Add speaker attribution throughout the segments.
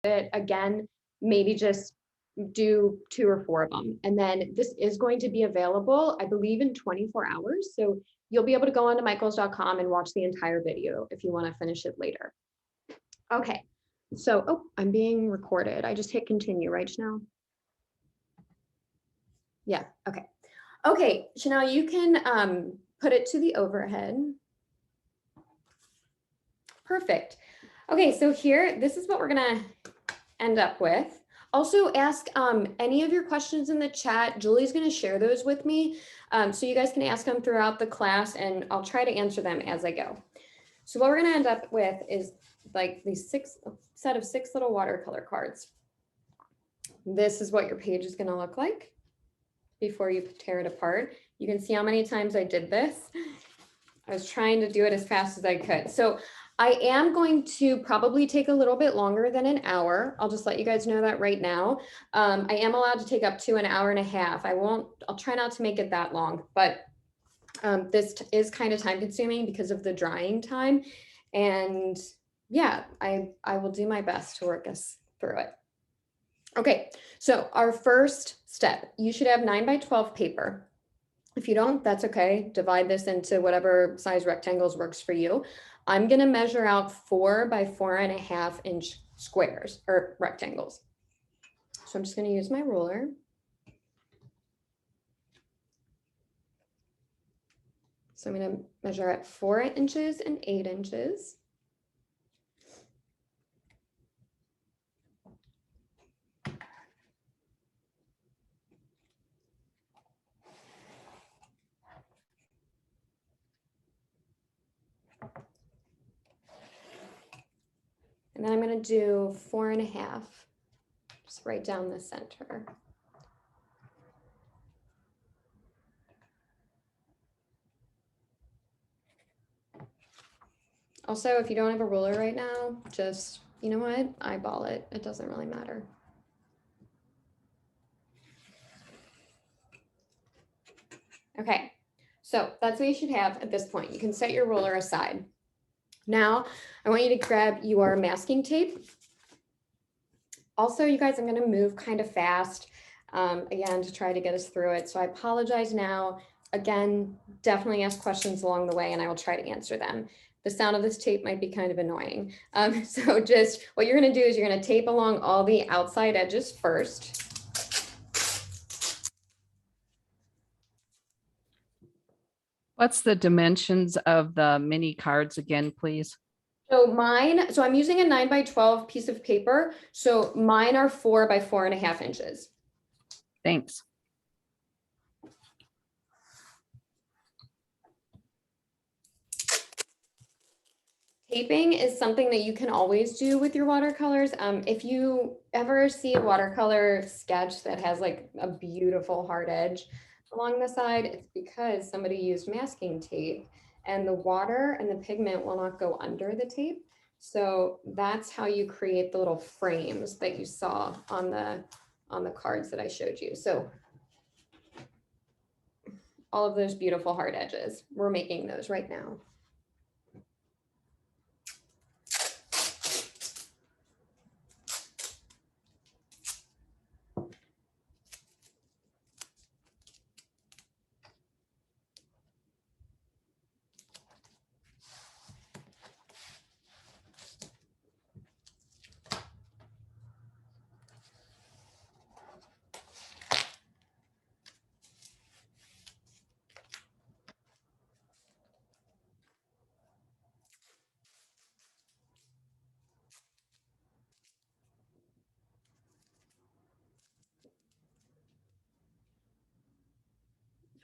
Speaker 1: it again, maybe just do 2 or 4 of them. And then this is going to be available, I believe, in 24 hours. So you'll be able to go onto michaels.com and watch the entire video if you want to finish it later. Okay, so, oh, I'm being recorded. I just hit continue, right, Chanel? Yeah, okay. Okay, Chanel, you can put it to the overhead. Perfect. Okay, so here, this is what we're gonna end up with. Also ask any of your questions in the chat. Julie's gonna share those with me. So you guys can ask them throughout the class and I'll try to answer them as I go. So what we're gonna end up with is like these set of 6 little watercolor cards. This is what your page is gonna look like before you tear it apart. You can see how many times I did this. I was trying to do it as fast as I could. So I am going to probably take a little bit longer than an hour. I'll just let you guys know that right now. I am allowed to take up to an hour and a half. I'll try not to make it that long, but this is kind of time consuming because of the drying time. And yeah, I will do my best to work us through it. Okay, so our first step, you should have 9 by 12 paper. If you don't, that's okay. Divide this into whatever size rectangles works for you. I'm gonna measure out 4 by 4.5 inch squares or rectangles. So I'm just gonna use my ruler. So I'm gonna measure at 4 inches and 8 inches. And then I'm gonna do 4.5, just right down the center. Also, if you don't have a ruler right now, just, you know what, eyeball it. It doesn't really matter. Okay, so that's what you should have at this point. You can set your ruler aside. Now, I want you to grab your masking tape. Also, you guys, I'm gonna move kind of fast, again, to try to get us through it. So I apologize now. Again, definitely ask questions along the way and I will try to answer them. The sound of this tape might be kind of annoying. So just what you're gonna do is you're gonna tape along all the outside edges first.
Speaker 2: What's the dimensions of the mini cards again, please?
Speaker 1: So I'm using a 9 by 12 piece of paper. So mine are 4 by 4.5 inches.
Speaker 2: Thanks.
Speaker 1: Taping is something that you can always do with your watercolors. If you ever see a watercolor sketch that has like a beautiful hard edge along the side, it's because somebody used masking tape and the water and the pigment will not go under the tape. So that's how you create the little frames that you saw on the cards that I showed you. So all of those beautiful hard edges, we're making those right now.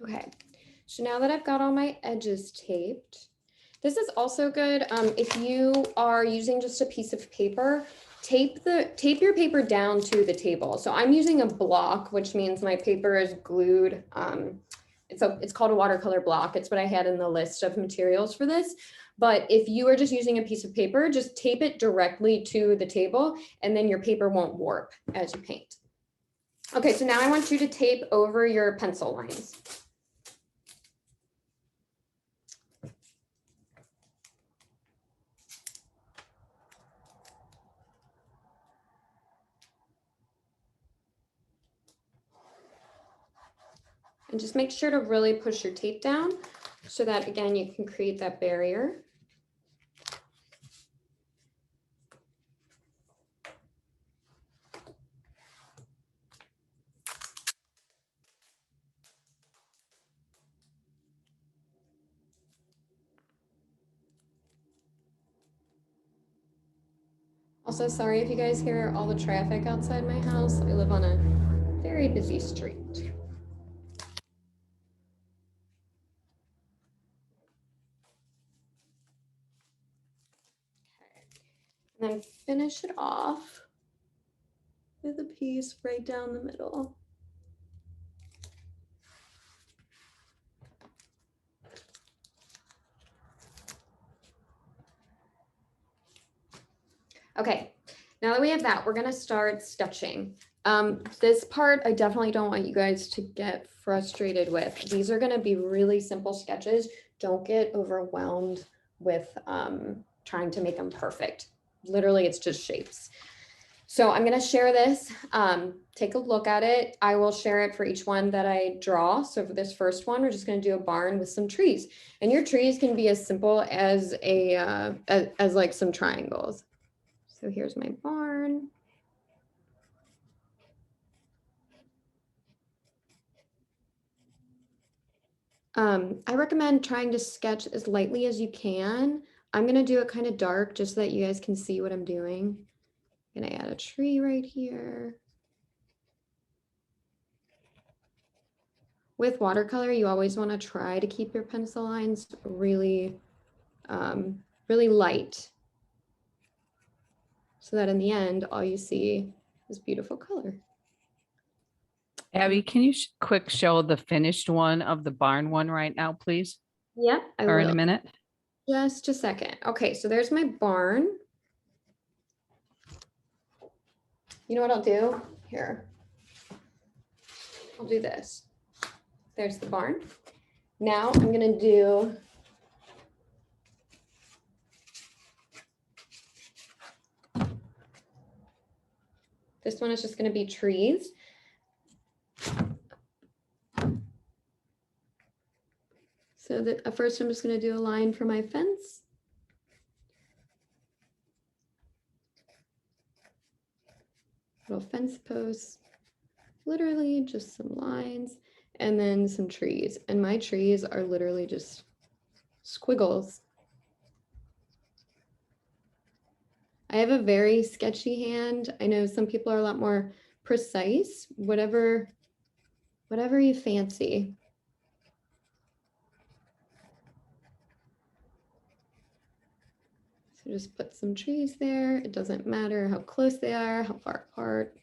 Speaker 1: Okay, so now that I've got all my edges taped, this is also good if you are using just a piece of paper, tape your paper down to the table. So I'm using a block, which means my paper is glued. It's called a watercolor block. It's what I had in the list of materials for this. But if you are just using a piece of paper, just tape it directly to the table and then your paper won't warp as you paint. Okay, so now I want you to tape over your pencil lines. And just make sure to really push your tape down so that, again, you can create that barrier. Also, sorry if you guys hear all the traffic outside my house. I live on a very busy street. And then finish it off with a piece right down the middle. Okay, now that we have that, we're gonna start sketching. This part, I definitely don't want you guys to get frustrated with. These are gonna be really simple sketches. Don't get overwhelmed with trying to make them perfect. Literally, it's just shapes. So I'm gonna share this, take a look at it. I will share it for each one that I draw. So for this first one, we're just gonna do a barn with some trees. And your trees can be as simple as as like some triangles. So here's my barn. I recommend trying to sketch as lightly as you can. I'm gonna do it kind of dark just so that you guys can see what I'm doing. I'm gonna add a tree right here. With watercolor, you always want to try to keep your pencil lines really, really light, so that in the end, all you see is beautiful color.
Speaker 2: Abby, can you quick show the finished one of the barn one right now, please?
Speaker 1: Yeah, I
Speaker 2: Or in a
Speaker 1: will.
Speaker 2: minute?
Speaker 1: Just a second. Okay, so there's my barn. You know what I'll do? Here. I'll do this. There's the barn. Now I'm gonna do this one is just gonna be trees. So that first I'm just gonna do a line for my fence. Little fence posts, literally just some lines and then some trees. And my trees are literally just squiggles. I have a very sketchy hand. I know some people are a lot more precise, whatever you fancy. So just put some trees there. It doesn't matter how close they are, how far apart.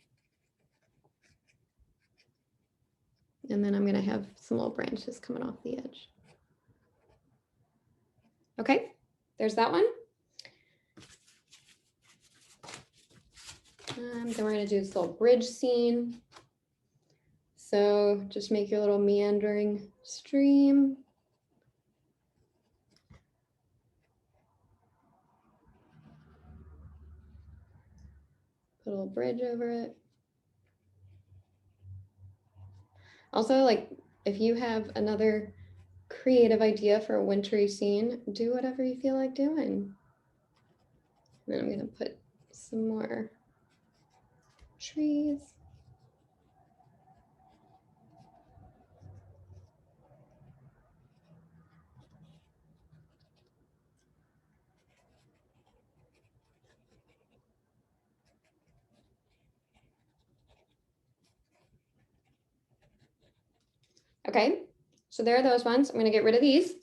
Speaker 1: And then I'm gonna have some little branches coming off the edge. Okay, there's that one. Then we're gonna do this little bridge scene. So just make your little meandering stream. Put a little bridge over it. Also, like if you have another creative idea for a wintry scene, do whatever you feel like doing. And then I'm gonna put some more trees. Okay, so there are those ones. I'm gonna get rid of these.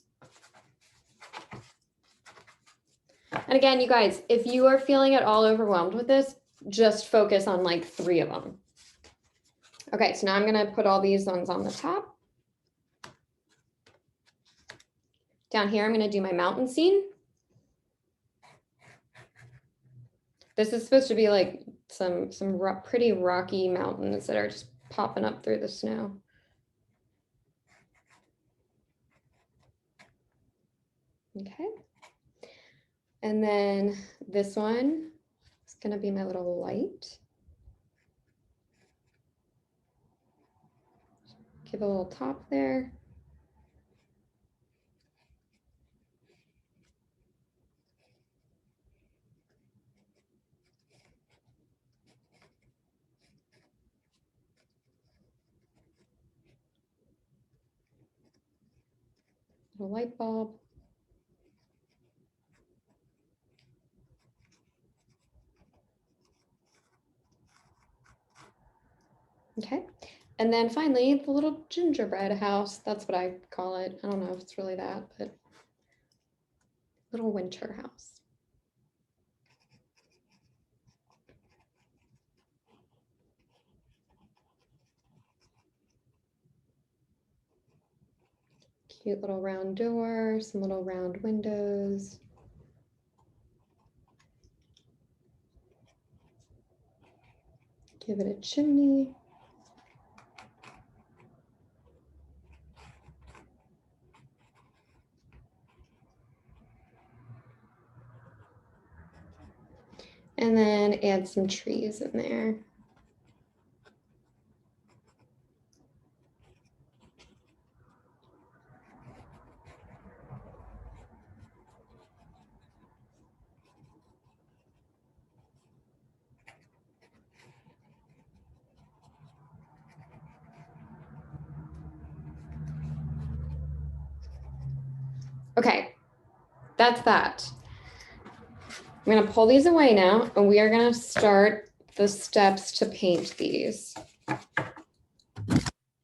Speaker 1: And again, you guys, if you are feeling at all overwhelmed with this, just focus on like 3 of them. Okay, so now I'm gonna put all these ones on the top. Down here, I'm gonna do my mountain scene. This is supposed to be like some pretty rocky mountains that are just popping up through the snow. Okay. And then this one is gonna be my little light. Give a little top there. A light bulb. Okay, and then finally, the little gingerbread house. That's what I call it. I don't know if it's really that, but little winter house. Cute little round door, some little round windows. Give it a chimney. And then add some trees in there. Okay, that's that. I'm gonna pull these away now, and we are gonna start the steps to paint these.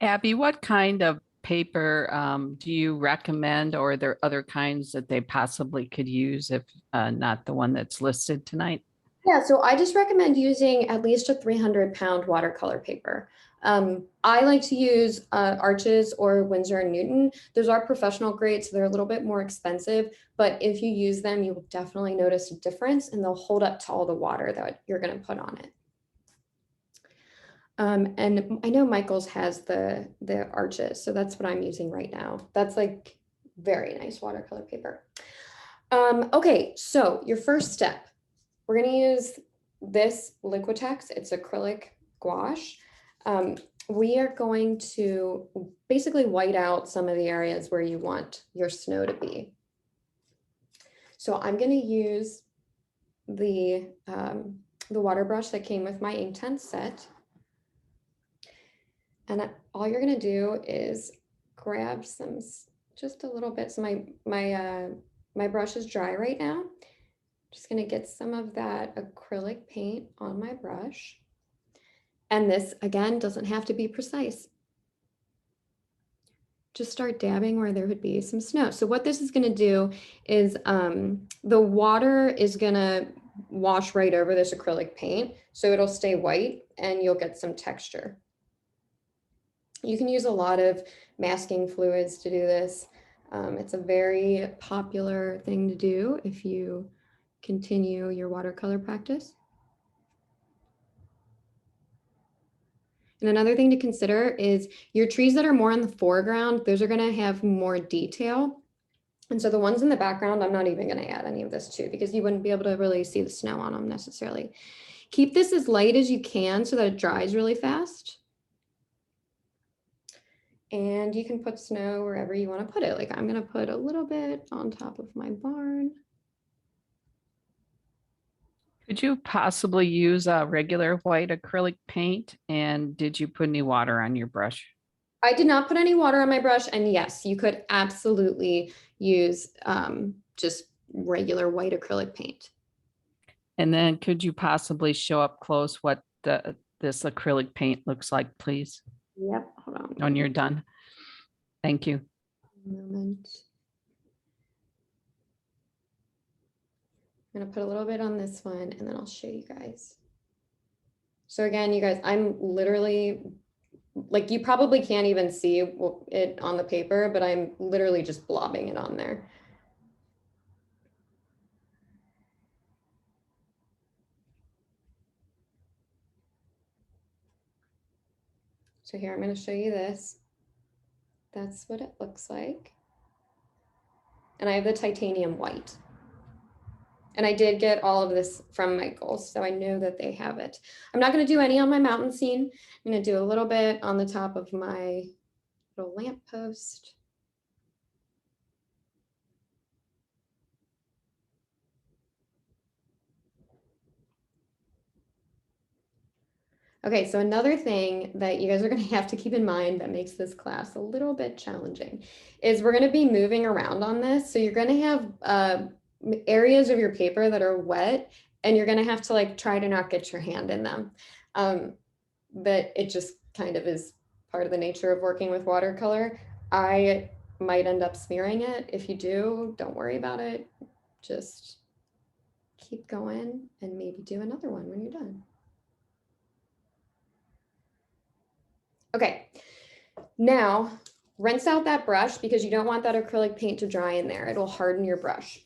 Speaker 2: Abby, what kind of paper do you recommend, or are there other kinds that they possibly could use if not the one that's listed tonight?
Speaker 1: Yeah, so I just recommend using at least a 300-pound watercolor paper. I like to use Arches or Winsor & Newton. Those are professional grade, so they're a little bit more expensive, but if you use them, you will definitely notice a difference, and they'll hold up to all the water that you're gonna put on it. And I know Michael's has the Arches, so that's what I'm using right now. That's like very nice watercolor paper. Okay, so your first step, we're gonna use this Liquitex. It's acrylic gouache. We are going to basically white out some of the areas where you want your snow to be. So I'm gonna use the water brush that came with my Inktense set. And all you're gonna do is grab some, just a little bit. So my brush is dry right now. Just gonna get some of that acrylic paint on my brush. And this, again, doesn't have to be precise. Just start dabbing where there would be some snow. So what this is gonna do is the water is gonna wash right over this acrylic paint. So it'll stay white and you'll get some texture. You can use a lot of masking fluids to do this. It's a very popular thing to do if you continue your watercolor practice. And another thing to consider is your trees that are more in the foreground, those are gonna have more detail. And so the ones in the background, I'm not even gonna add any of this to, because you wouldn't be able to really see the snow on them necessarily. Keep this as light as you can so that it dries really fast. And you can put snow wherever you want to put it. Like I'm going to put a little bit on top of my barn.
Speaker 2: Could you possibly use a regular white acrylic paint? And did you put any water on your brush?
Speaker 1: I did not put any water on my brush. And yes, you could absolutely use just regular white acrylic paint.
Speaker 2: And then could you possibly show up close what this acrylic paint looks like, please?
Speaker 1: Yep, hold on.
Speaker 2: When you're done. Thank you.
Speaker 1: Moment. I'm gonna put a little bit on this one and then I'll show you guys. So again, you guys, I'm literally, like you probably can't even see it on the paper, but I'm literally just blobbing it on there. So here, I'm going to show you this. That's what it looks like. And I have the titanium white. And I did get all of this from Michael's, so I know that they have it. I'm not going to do any on my mountain scene. I'm going to do a little bit on the top of my little lamppost. Okay, so another thing that you guys are going to have to keep in mind that makes this class a little bit challenging is we're going to be moving around on this. So you're going to have areas of your paper that are wet, and you're going to have to like try to not get your hand in them. But it just kind of is part of the nature of working with watercolor. I might end up smearing it. If you do, don't worry about it. Just keep going and maybe do another one when you're done. Okay, now rinse out that brush because you don't want that acrylic paint to dry in there. It'll harden your brush.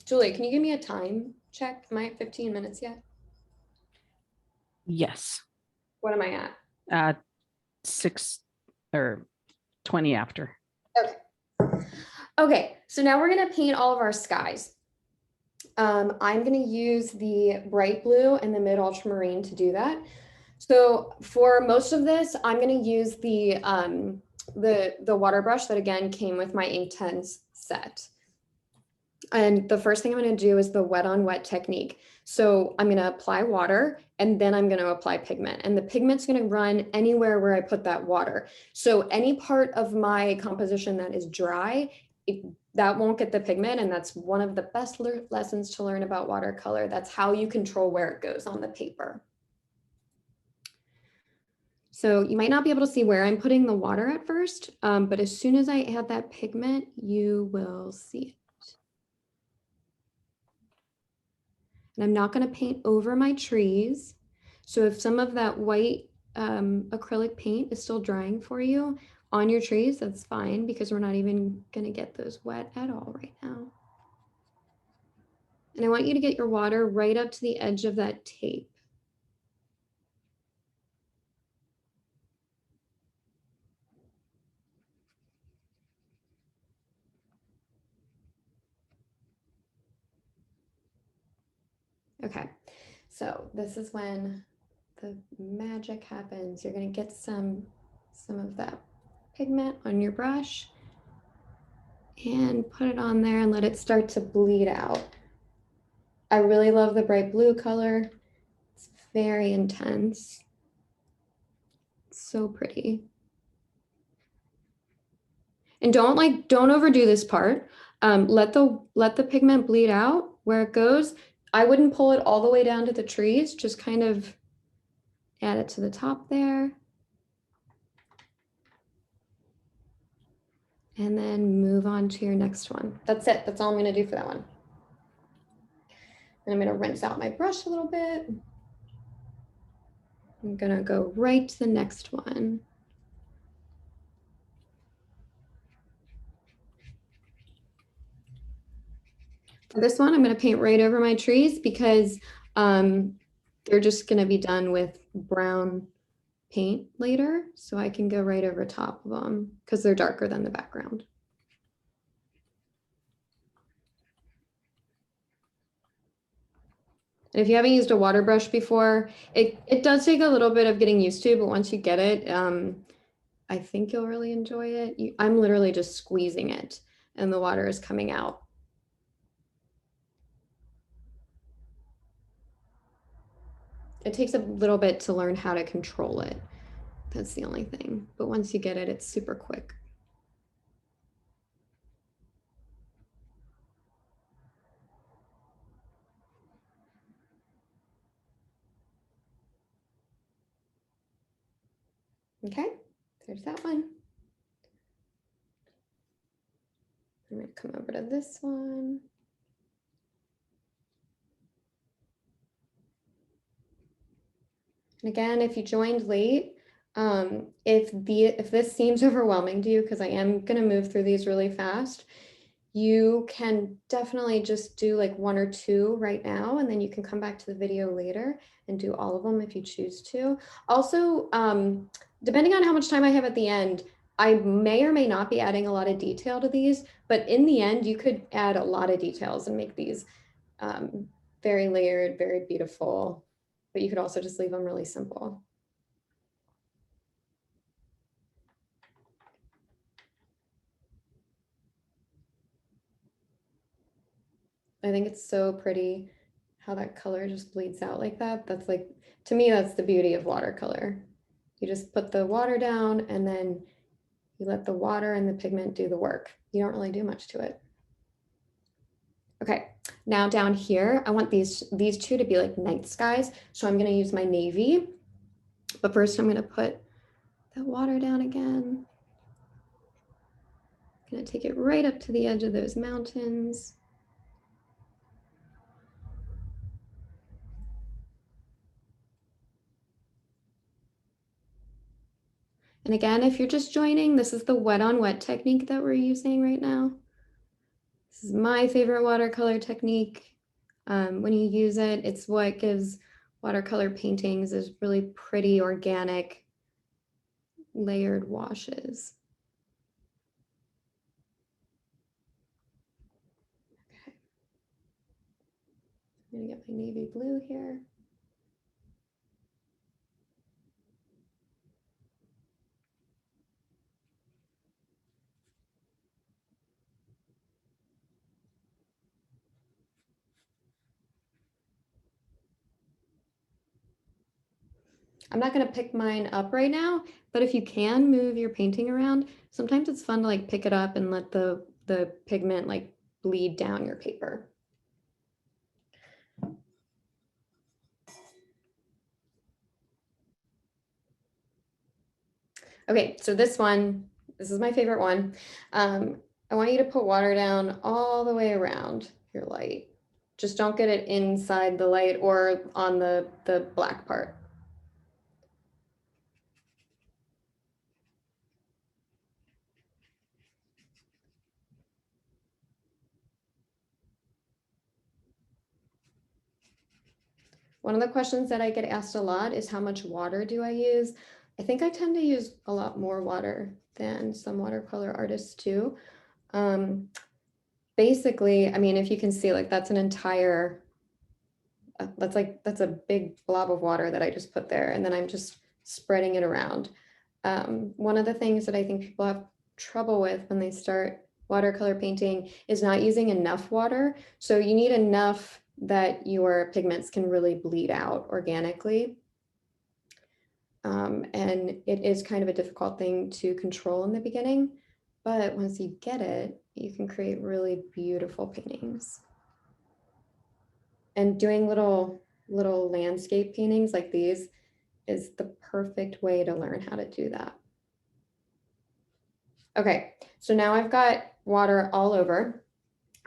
Speaker 1: Julie, can you give me a time check? Am I at 15 minutes yet?
Speaker 2: Yes.
Speaker 1: What am I at?
Speaker 2: 6 or 20 after.
Speaker 1: Okay. Okay, so now we're gonna paint all of our skies. I'm gonna use the bright blue and the mid ultramarine to do that. So for most of this, I'm gonna use the water brush that again came with my Inktense set. And the first thing I'm going to do is the wet on wet technique. So I'm going to apply water and then I'm going to apply pigment, and the pigment's going to run anywhere where I put that water. So any part of my composition that is dry, that won't get the pigment. And that's one of the best lessons to learn about watercolor. That's how you control where it goes on the paper. So you might not be able to see where I'm putting the water at first, but as soon as I add that pigment, you will see it. And I'm not going to paint over my trees. So if some of that white acrylic paint is still drying for you on your trees, that's fine because we're not even going to get those wet at all right now. And I want you to get your water right up to the edge of that tape. Okay, so this is when the magic happens. You're going to get some of that pigment on your brush and put it on there and let it start to bleed out. I really love the bright blue color. It's very intense. It's so pretty. And don't overdo this part. Let the pigment bleed out where it goes. I wouldn't pull it all the way down to the trees, just kind of add it to the top there. And then move on to your next one. That's it. That's all I'm going to do for that one. And I'm going to rinse out my brush a little bit. I'm going to go right to the next one. For this one, I'm going to paint right over my trees because they're just going to be done with brown paint later. So I can go right over top of them because they're darker than the background. And if you haven't used a water brush before, it does take a little bit of getting used to, but once you get it, I think you'll really enjoy it. I'm literally just squeezing it and the water is coming out. It takes a little bit to learn how to control it. That's the only thing. But once you get it, it's super quick. Okay, there's that one. I'm going to come over to this one. And again, if you joined late, if this seems overwhelming to you, because I am going to move through these really fast, you can definitely just do like one or two right now, and then you can come back to the video later and do all of them if you choose to. Also, depending on how much time I have at the end, I may or may not be adding a lot of detail to these, but in the end, you could add a lot of details and make these very layered, very beautiful, but you could also just leave them really simple. I think it's so pretty how that color just bleeds out like that. That's like, to me, that's the beauty of watercolor. You just put the water down and then you let the water and the pigment do the work. You don't really do much to it. Okay, now down here, I want these two to be like night skies. So I'm gonna use my navy, but first I'm gonna put that water down again. Gonna take it right up to the edge of those mountains. And again, if you're just joining, this is the wet on wet technique that we're using right now. This is my favorite watercolor technique. When you use it, it's what gives watercolor paintings is really pretty, organic, layered washes. Okay. I'm gonna get my navy blue here. I'm not gonna pick mine up right now, but if you can move your painting around, sometimes it's fun to like pick it up and let the pigment like bleed down your paper. Okay, so this is my favorite one. I want you to put water down all the way around your light. Just don't get it inside the light or on the black part. One of the questions that I get asked a lot is how much water do I use? I think I tend to use a lot more water than some watercolor artists too. Basically, I mean, if you can see, like that's an entire, that's a big blob of water that I just put there, and then I'm just spreading it around. One of the things that I think people have trouble with when they start watercolor painting is not using enough water. So you need enough that your pigments can really bleed out organically. And it is kind of a difficult thing to control in the beginning, but once you get it, you can create really beautiful paintings. And doing little landscape paintings like these is the perfect way to learn how to do that. Okay, so now I've got water all over.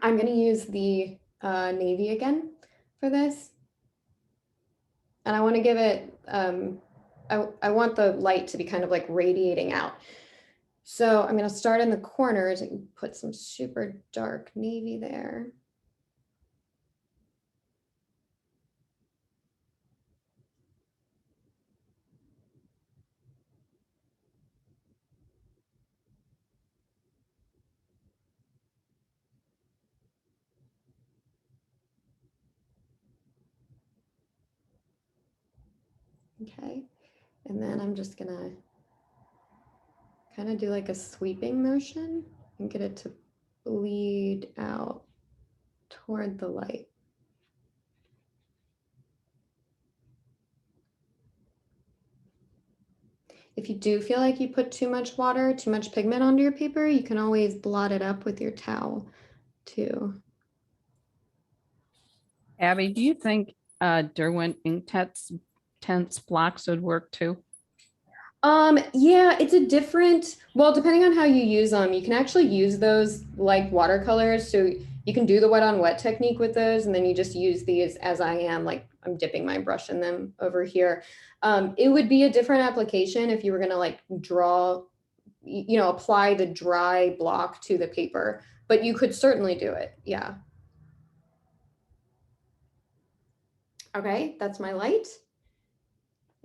Speaker 1: I'm going to use the navy again for this. And I want to give it, I want the light to be kind of like radiating out. So I'm going to start in the corners and put some super dark navy there. Okay, and then I'm just gonna kind of do like a sweeping motion and get it to bleed out toward the light. If you do feel like you put too much water, too much pigment onto your paper, you can always blot it up with your towel too.
Speaker 2: Abby, do you think Derwent Inktense blocks would work too?
Speaker 1: Yeah, it's a different, well, depending on how you use them, you can actually use those like watercolors. So you can do the wet on wet technique with those, and then you just use these as I am, like I'm dipping my brush in them over here. It would be a different application if you were gonna like draw, apply the dry block to the paper, but you could certainly do it, yeah. Okay, that's my light.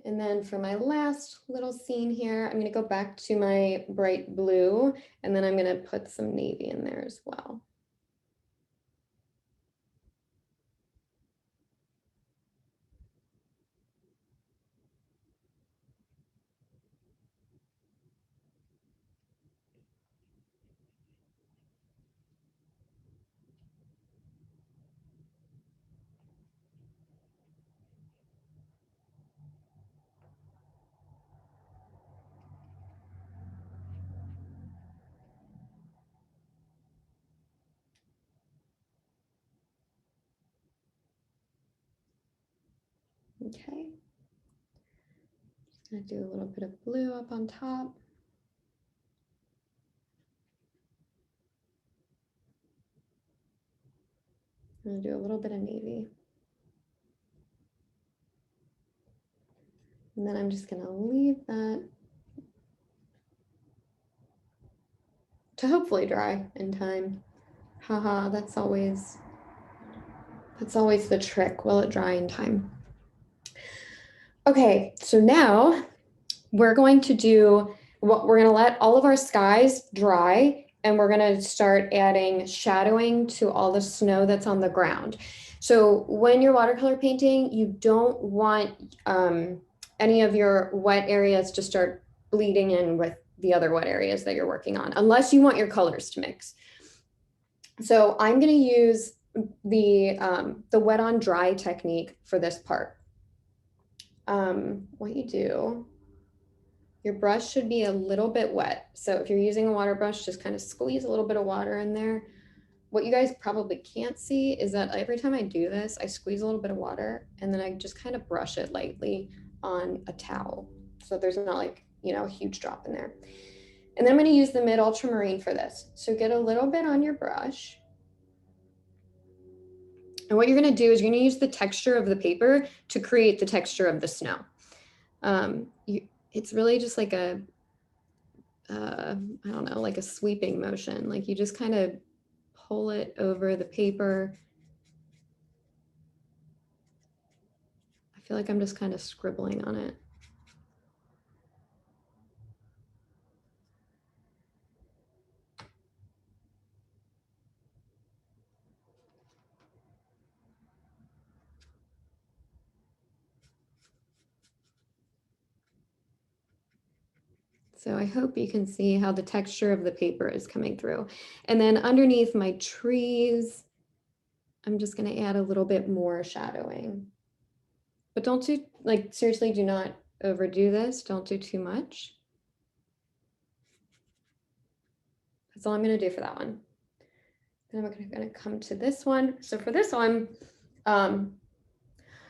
Speaker 1: And then for my last little scene here, I'm going to go back to my bright blue, and then I'm going to put some navy in there as well. Okay. Just gonna do a little bit of blue up on top. I'm gonna do a little bit of navy. And then I'm just gonna leave that to hopefully dry in time. Haha, that's always the trick. Will it dry in time? Okay, so now we're going to let all of our skies dry, and we're gonna start adding shadowing to all the snow that's on the ground. So when you're watercolor painting, you don't want any of your wet areas to start bleeding in with the other wet areas that you're working on, unless you want your colors to mix. So I'm gonna use the wet on dry technique for this part. What you do, your brush should be a little bit wet. So if you're using a water brush, just kind of squeeze a little bit of water in there. What you guys probably can't see is that every time I do this, I squeeze a little bit of water and then I just kind of brush it lightly on a towel. So there's not like, a huge drop in there. And then I'm going to use the mid ultramarine for this. So get a little bit on your brush. And what you're going to do is you're going to use the texture of the paper to create the texture of the snow. It's really just like I don't know, like a sweeping motion. Like you just kind of pull it over the paper. I feel like I'm just kind of scribbling on it. So I hope you can see how the texture of the paper is coming through. And then underneath my trees, I'm just going to add a little bit more shadowing. But don't do, like, seriously, do not overdo this. Don't do too much. That's all I'm going to do for that one. Then I'm going to come to this one. So for this one,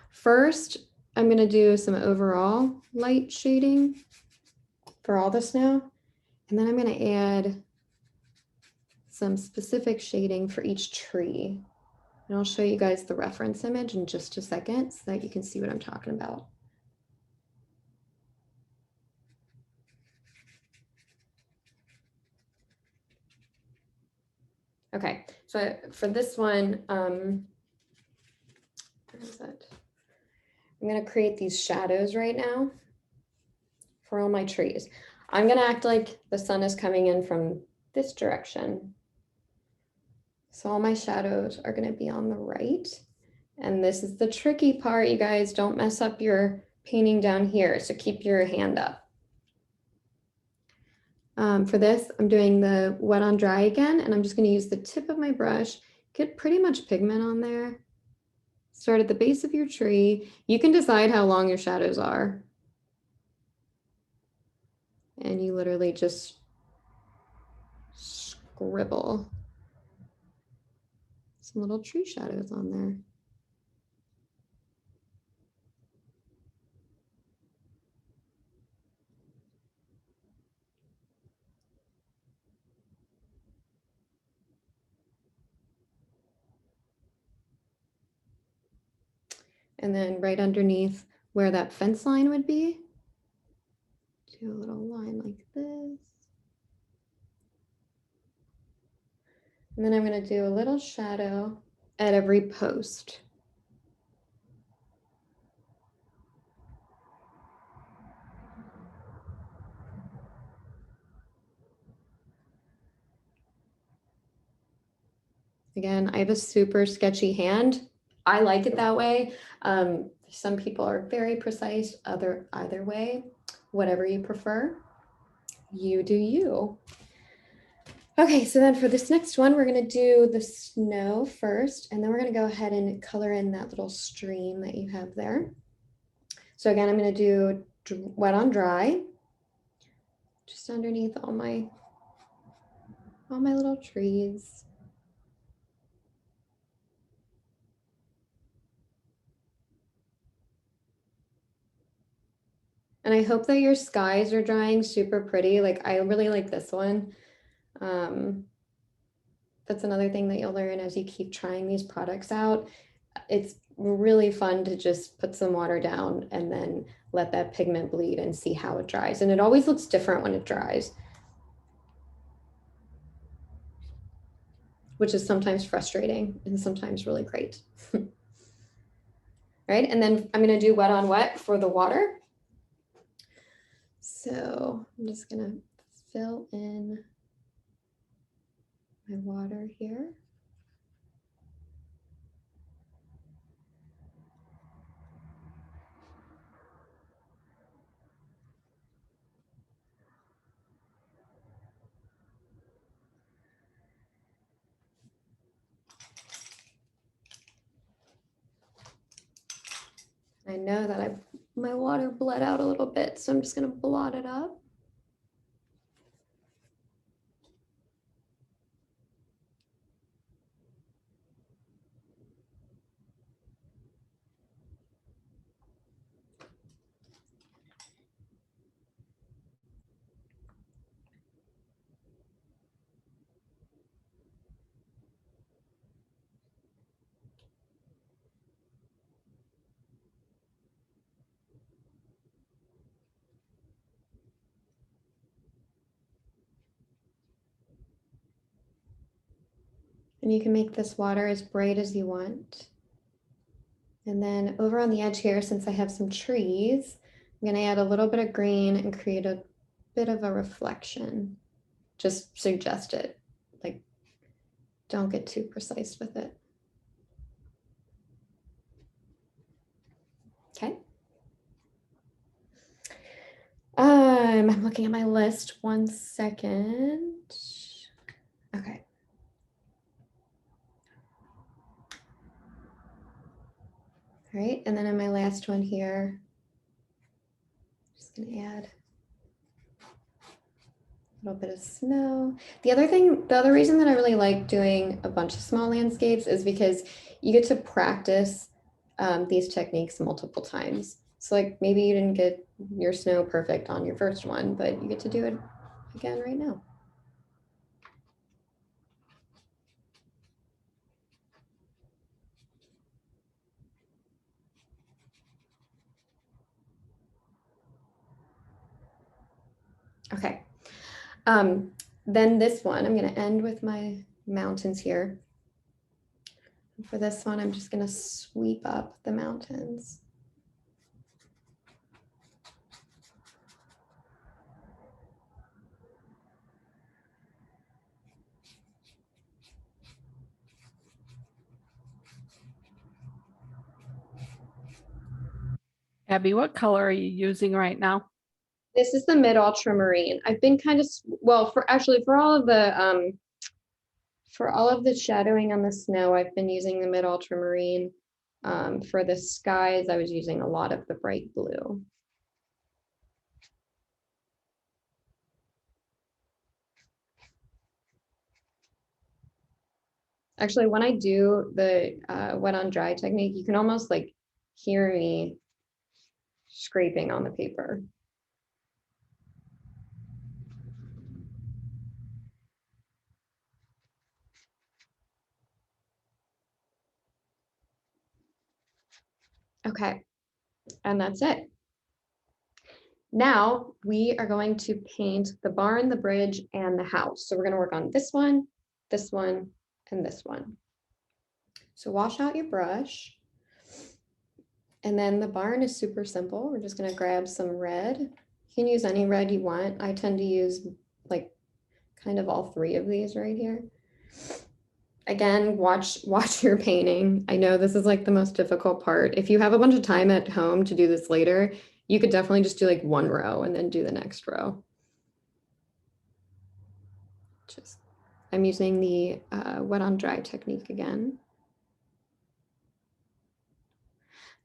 Speaker 1: first, I'm going to do some overall light shading for all the snow. And then I'm going to add some specific shading for each tree. And I'll show you guys the reference image in just a second so that you can see what I'm talking about. Okay, so for this one, where is it? I'm going to create these shadows right now for all my trees. I'm going to act like the sun is coming in from this direction. So all my shadows are going to be on the right. And this is the tricky part, you guys. Don't mess up your painting down here. So keep your hand up. For this, I'm doing the wet on dry again, and I'm just going to use the tip of my brush, get pretty much pigment on there. Start at the base of your tree. You can decide how long your shadows are. And you literally just scribble some little tree shadows on there. And then right underneath where that fence line would be, do a little line like this. And then I'm going to do a little shadow at every post. Again, I have a super sketchy hand. I like it that way. Some people are very precise, either way, whatever you prefer, you do you. Okay, so then for this next one, we're going to do the snow first, and then we're going to go ahead and color in that little stream that you have there. So again, I'm going to do wet on dry, just underneath all my little trees. And I hope that your skies are drying super pretty. Like I really like this one. That's another thing that you'll learn as you keep trying these products out. It's really fun to just put some water down and then let that pigment bleed and see how it dries. And it always looks different when it dries, which is sometimes frustrating and sometimes really great. Right, and then I'm gonna do wet on wet for the water. So I'm just gonna fill in my water here. I know that my water bled out a little bit, so I'm just gonna blot it up. And you can make this water as bright as you want. And then over on the edge here, since I have some trees, I'm gonna add a little bit of green and create a bit of a reflection. Just suggest it, like don't get too precise with it. Okay. I'm looking at my list, 1 second. Okay. All right, and then in my last one here, just gonna add a little bit of snow. The other reason that I really like doing a bunch of small landscapes is because you get to practice these techniques multiple times. So like maybe you didn't get your snow perfect on your first one, but you get to do it again right now. Okay. Then this one, I'm going to end with my mountains here. For this one, I'm just going to sweep up the mountains.
Speaker 2: Abby, what color are you using right now?
Speaker 1: This is the mid ultramarine. I've been kind of, well, for all of the shadowing on the snow, I've been using the mid ultramarine. For the skies, I was using a lot of the bright blue. Actually, when I do the wet on dry technique, you can almost like hear me scraping on the paper. Okay, and that's it. Now we are going to paint the barn, the bridge, and the house. So we're going to work on this one, and this one. So wash out your brush. And then the barn is super simple. We're just going to grab some red. You can use any red you want. I tend to use like kind of all three of these right here. Again, watch your painting. I know this is like the most difficult part. If you have a bunch of time at home to do this later, you could definitely just do like one row and then do the next row. I'm using the wet on dry technique again.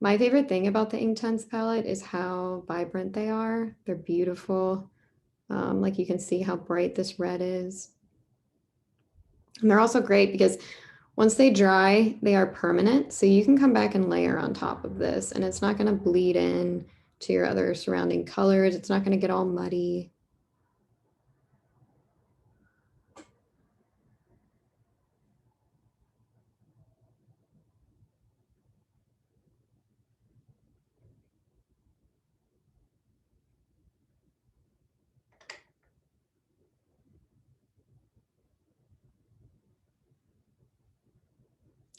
Speaker 1: My favorite thing about the Inktense palette is how vibrant they are. They're beautiful. Like you can see how bright this red is. And they're also great because once they dry, they are permanent. So you can come back and layer on top of this and it's not going to bleed in to your other surrounding colors. It's not going to get all muddy.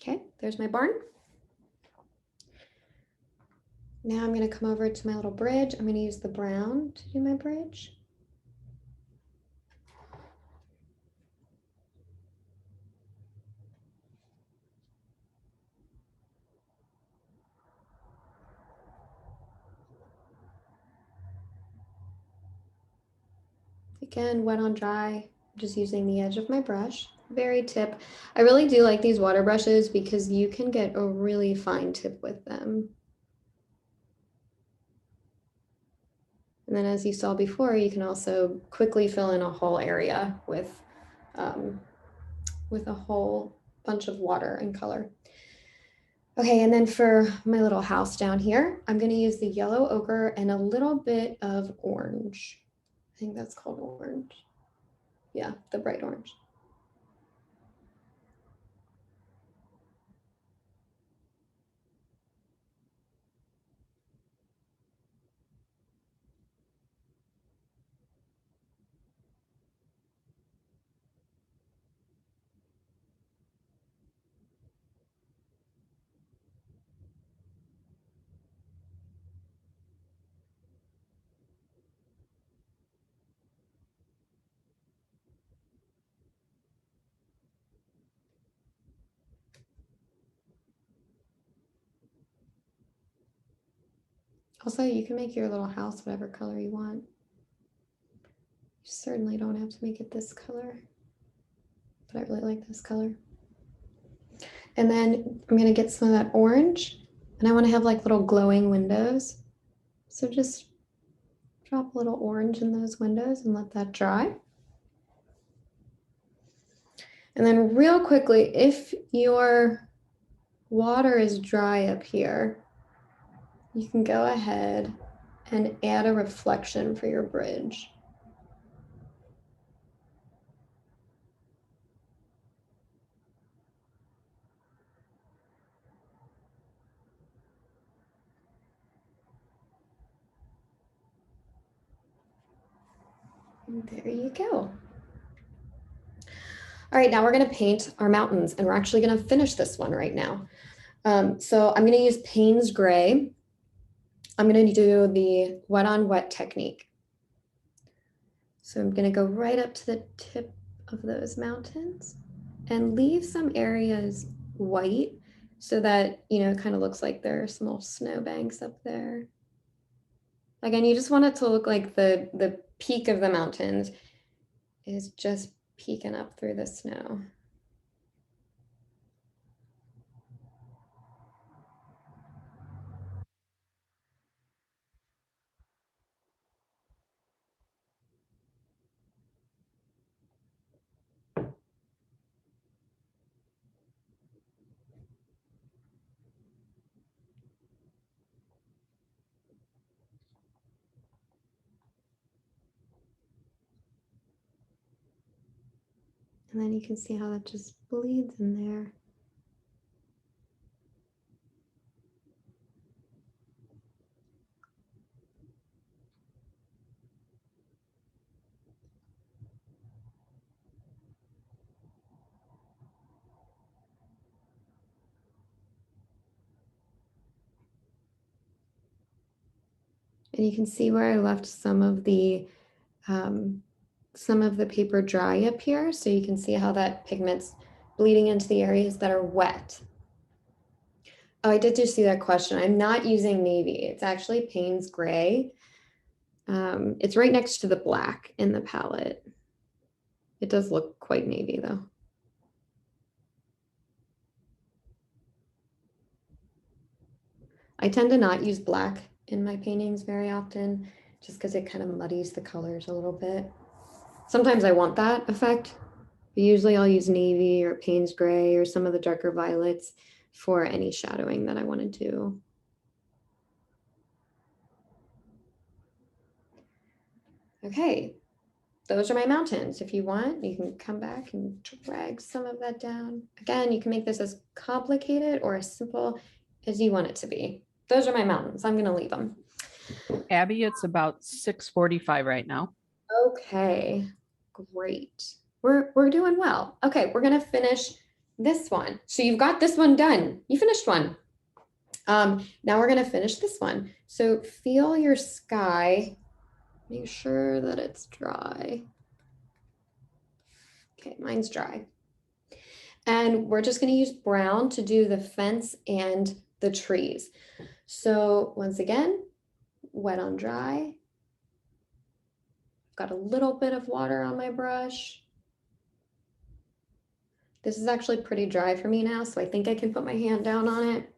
Speaker 1: Okay, there's my barn. Now I'm going to come over to my little bridge. I'm going to use the brown to do my bridge. Again, wet on dry, just using the edge of my brush. Very tip. I really do like these water brushes because you can get a really fine tip with them. And then as you saw before, you can also quickly fill in a whole area with a whole bunch of water and color. Okay, and then for my little house down here, I'm going to use the yellow ochre and a little bit of orange. I think that's called orange. Yeah, the bright orange. Also, you can make your little house whatever color you want. You certainly don't have to make it this color, but I really like this color. And then I'm going to get some of that orange, and I want to have like little glowing windows. So just drop a little orange in those windows and let that dry. And then real quickly, if your water is dry up here, you can go ahead and add a reflection for your bridge. And there you go. All right, now we're going to paint our mountains, and we're actually going to finish this one right now. So I'm going to use Payne's Gray. I'm going to do the wet on wet technique. So I'm going to go right up to the tip of those mountains and leave some areas white so that, you know, it kind of looks like there are some little snowbanks up there. Again, you just want it to look like the peak of the mountains is just peeking up through the snow. And then you can see how that just bleeds in there. And you can see where I left some of the paper dry up here. So you can see how that pigment's bleeding into the areas that are wet. Oh, I did just see that question. I'm not using navy. It's actually Payne's Gray. It's right next to the black in the palette. It does look quite navy though. I tend to not use black in my paintings very often, just because it kind of muddies the colors a little bit. Sometimes I want that effect, but usually I'll use navy or Payne's Gray or some of the darker violets for any shadowing that I want to do. Okay, those are my mountains. If you want, you can come back and drag some of that down. Again, you can make this as complicated or as simple as you want it to be. Those are my mountains. I'm gonna leave them.
Speaker 2: Abby, it's about 6:45 right now.
Speaker 1: Okay, great. We're doing well. Okay, we're gonna finish this one. So you've got this one done. You finished one. Now we're gonna finish this one. So feel your sky. Make sure that it's dry. Okay, mine's dry. And we're just gonna use brown to do the fence and the trees. So once again, wet on dry. Got a little bit of water on my brush. This is actually pretty dry for me now, so I think I can put my hand down on it.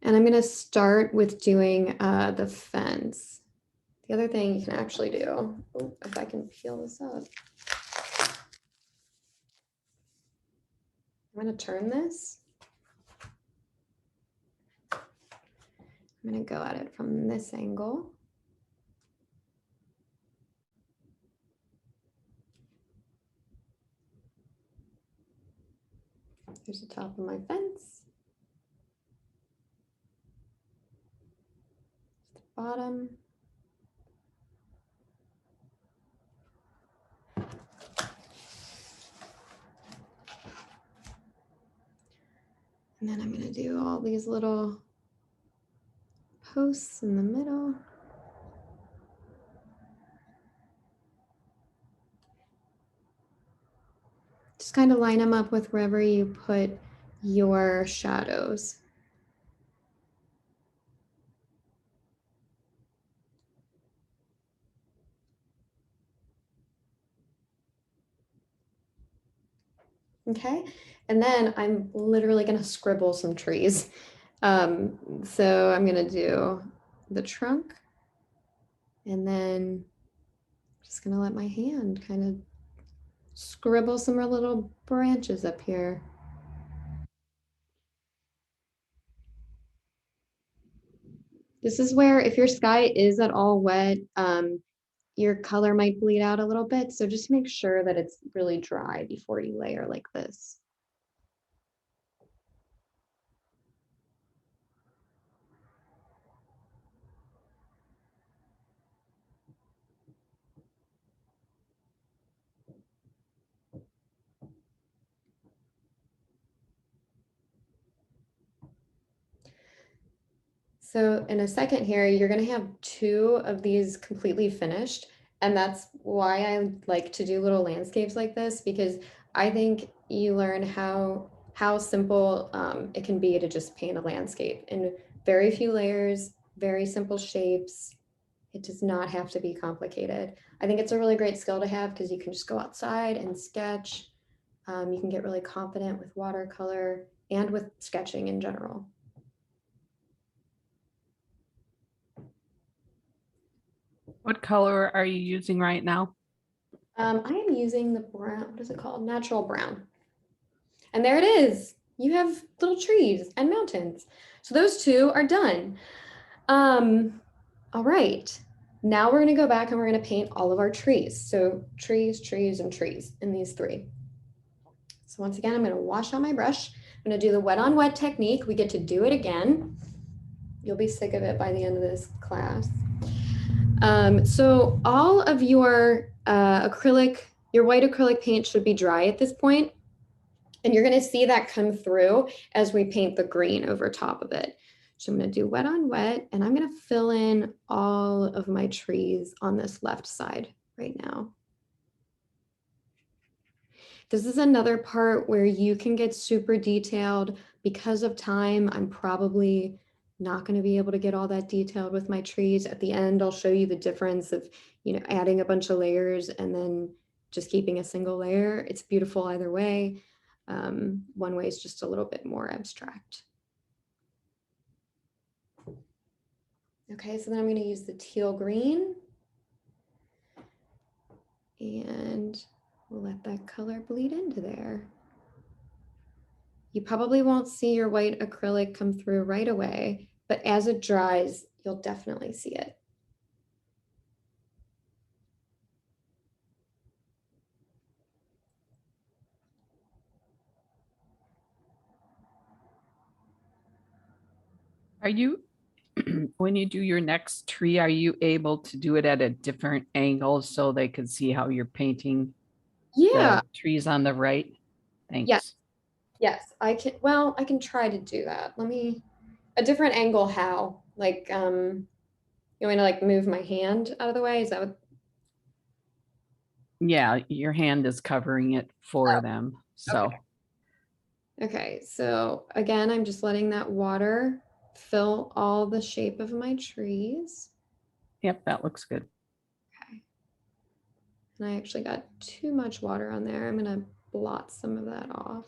Speaker 1: And I'm gonna start with doing the fence. The other thing you can actually do, if I can peel this up. I'm gonna turn this. I'm gonna go at it from this angle. Here's the top of my fence. The bottom. And then I'm gonna do all these little posts in the middle. Just kind of line them up with wherever you put your shadows. Okay, and then I'm literally gonna scribble some trees. So I'm gonna do the trunk and then just gonna let my hand kind of scribble some more little branches up here. This is where if your sky is at all wet, your color might bleed out a little bit. So just make sure that it's really dry before you layer like this. So in a second here, you're gonna have two of these completely finished. And that's why I like to do little landscapes like this, because I think you learn how simple it can be to just paint a landscape in very few layers, very simple shapes. It does not have to be complicated. I think it's a really great skill to have because you can just go outside and sketch. You can get really confident with watercolor and with sketching in general.
Speaker 2: What color are you using right now?
Speaker 1: I am using the brown, what is it called? Natural brown. And there it is. You have little trees and mountains. So those two are done. All right. Now we're gonna go back and we're gonna paint all of our trees. So trees, trees, and trees in these three. So once again, I'm gonna wash out my brush. I'm gonna do the wet on wet technique. We get to do it again. You'll be sick of it by the end of this class. So all of your your white acrylic paint should be dry at this point. And you're gonna see that come through as we paint the green over top of it. So I'm gonna do wet on wet, and I'm gonna fill in all of my trees on this left side right now. This is another part where you can get super detailed. Because of time, I'm probably not going to be able to get all that detailed with my trees. At the end, I'll show you the difference of, adding a bunch of layers and then just keeping a single layer. It's beautiful either way. One way is just a little bit more abstract. Okay, so then I'm going to use the teal green. And we'll let that color bleed into there. You probably won't see your white acrylic come through right away, but as it dries, you'll definitely see it.
Speaker 2: Are you, when you do your next tree, are you able to do it at a different angle so they can see how you're painting
Speaker 1: Yeah.
Speaker 2: the trees on the right?
Speaker 1: Yes.
Speaker 2: Thanks.
Speaker 1: Yes. I can. Well, I can try to do that. Let me. A different angle. How? Like, you want me to like move my hand out of the way? Is that what?
Speaker 2: Yeah, your hand is covering it for them.
Speaker 1: Okay.
Speaker 2: So,
Speaker 1: Okay. So again, I'm just letting that water fill all the shape of my trees.
Speaker 2: yep, that looks good.
Speaker 1: Okay. And I actually got too much water on there. I'm gonna blot some of that off.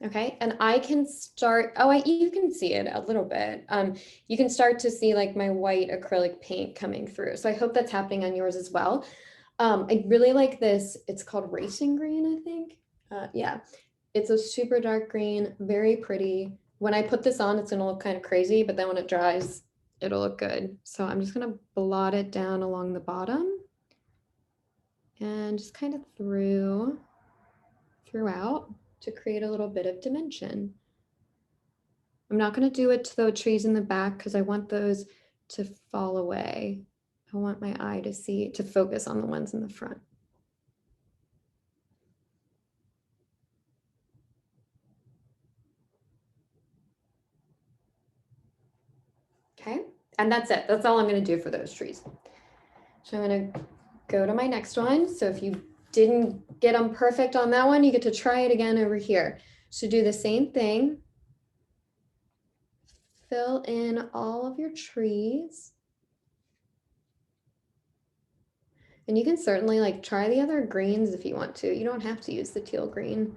Speaker 1: Okay, and I can start, oh, you can see it a little bit. You can start to see like my white acrylic paint coming through. So I hope that's happening on yours as well. I really like this. It's called racing green, I think. Yeah, it's a super dark green, very pretty. When I put this on, it's gonna look kind of crazy, but then when it dries, it'll look good. So I'm just gonna blot it down along the bottom and just kind of throughout to create a little bit of dimension. I'm not going to do it to the trees in the back because I want those to fall away. I want my eye to focus on the ones in the front. Okay, and that's it. That's all I'm going to do for those trees. So I'm going to go to my next one. So if you didn't get them perfect on that one, you get to try it again over here. So do the same thing. Fill in all of your trees. And you can certainly like try the other greens if you want to. You don't have to use the teal green.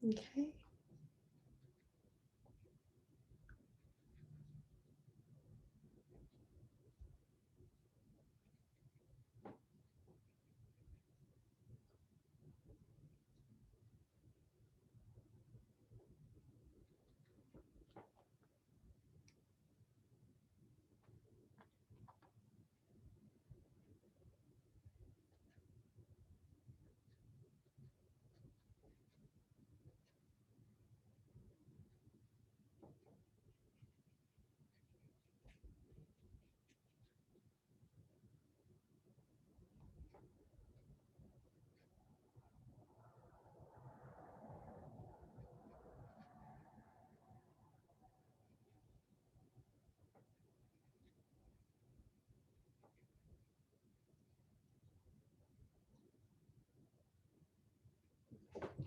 Speaker 1: Okay.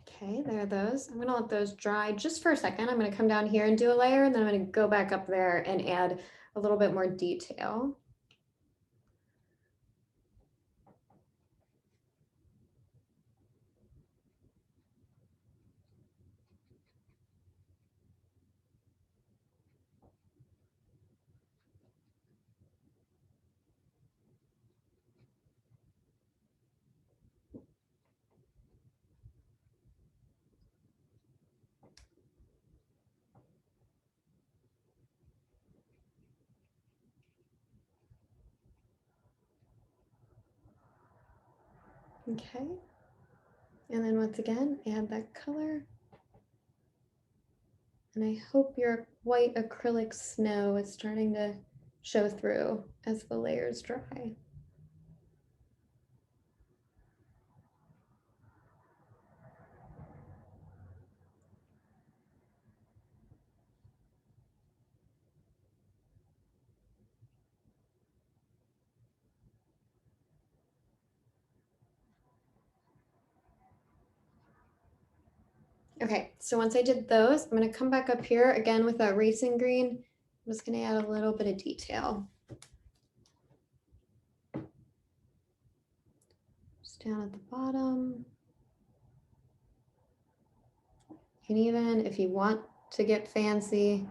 Speaker 1: Okay, there are those. I'm gonna let those dry just for a second. I'm gonna come down here and do a layer, and then I'm gonna go back up there and add a little bit more detail. Okay, and then once again, add that color. And I hope your white acrylic snow is starting to show through as the layers dry. Okay, so once I did those, I'm gonna come back up here again with that racing green. I'm just gonna add a little bit of detail. Just down at the bottom. You can even, if you want to get fancy,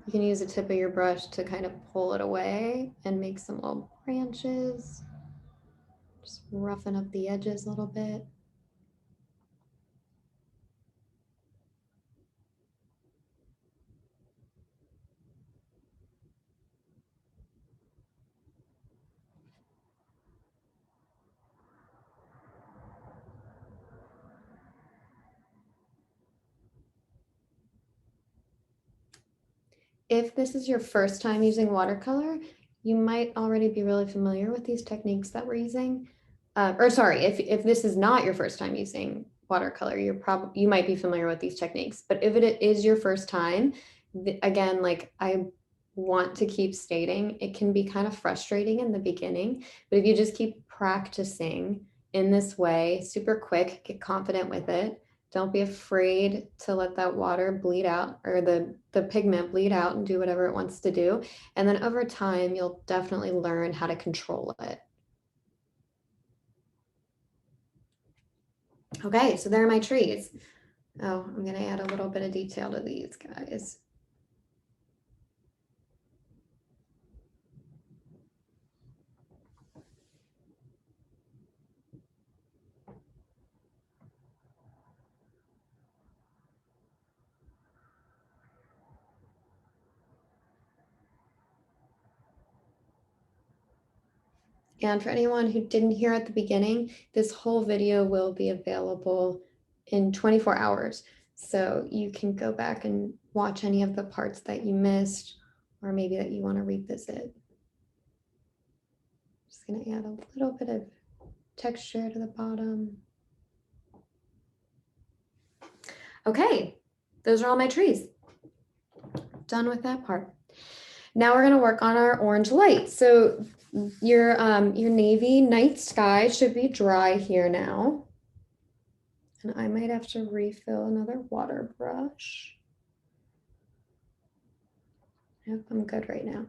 Speaker 1: you can use the tip of your brush to kind of pull it away and make some little branches. Just roughen up the edges a little bit. If this is your first time using watercolor, you might already be really familiar with these techniques that we're using. Or sorry, if this is not your first time using watercolor, you might be familiar with these techniques. But if it is your first time, again, like I want to keep stating, it can be kind of frustrating in the beginning, but if you just keep practicing in this way, super quick, get confident with it. Don't be afraid to let that water bleed out or the pigment bleed out and do whatever it wants to do. And then over time, you'll definitely learn how to control it. Okay, so there are my trees. Oh, I'm gonna add a little bit of detail to these guys. And for anyone who didn't hear at the beginning, this whole video will be available in 24 hours. So you can go back and watch any of the parts that you missed or maybe that you want to revisit. Just going to add a little bit of texture to the bottom. Okay, those are all my trees. Done with that part. Now we're going to work on our orange light. So your navy night sky should be dry here now. And I might have to refill another water brush. Yep, I'm good right now.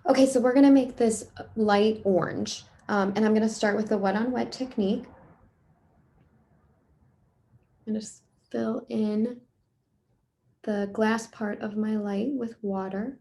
Speaker 1: Okay, so we're going to make this light orange. And I'm going to start with the wet on wet technique. I'm going to fill in the glass part of my light with water.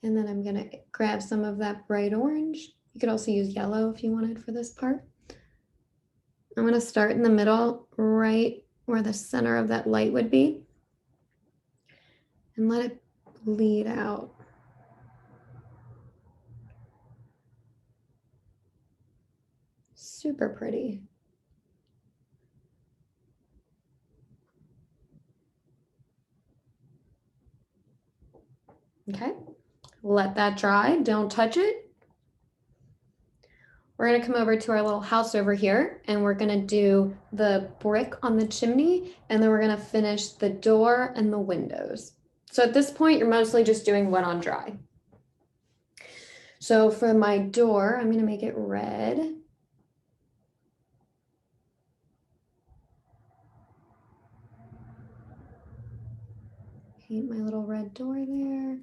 Speaker 1: And then I'm gonna grab some of that bright orange. You could also use yellow if you wanted for this part. I'm gonna start in the middle, right where the center of that light would be, and let it bleed out. Super pretty. Okay, let that dry, don't touch it. We're gonna come over to our little house over here and we're gonna do the brick on the chimney and then we're gonna finish the door and the windows. So at this point, you're mostly just doing wet on dry. So for my door, I'm gonna make it red. Paint my little red door there.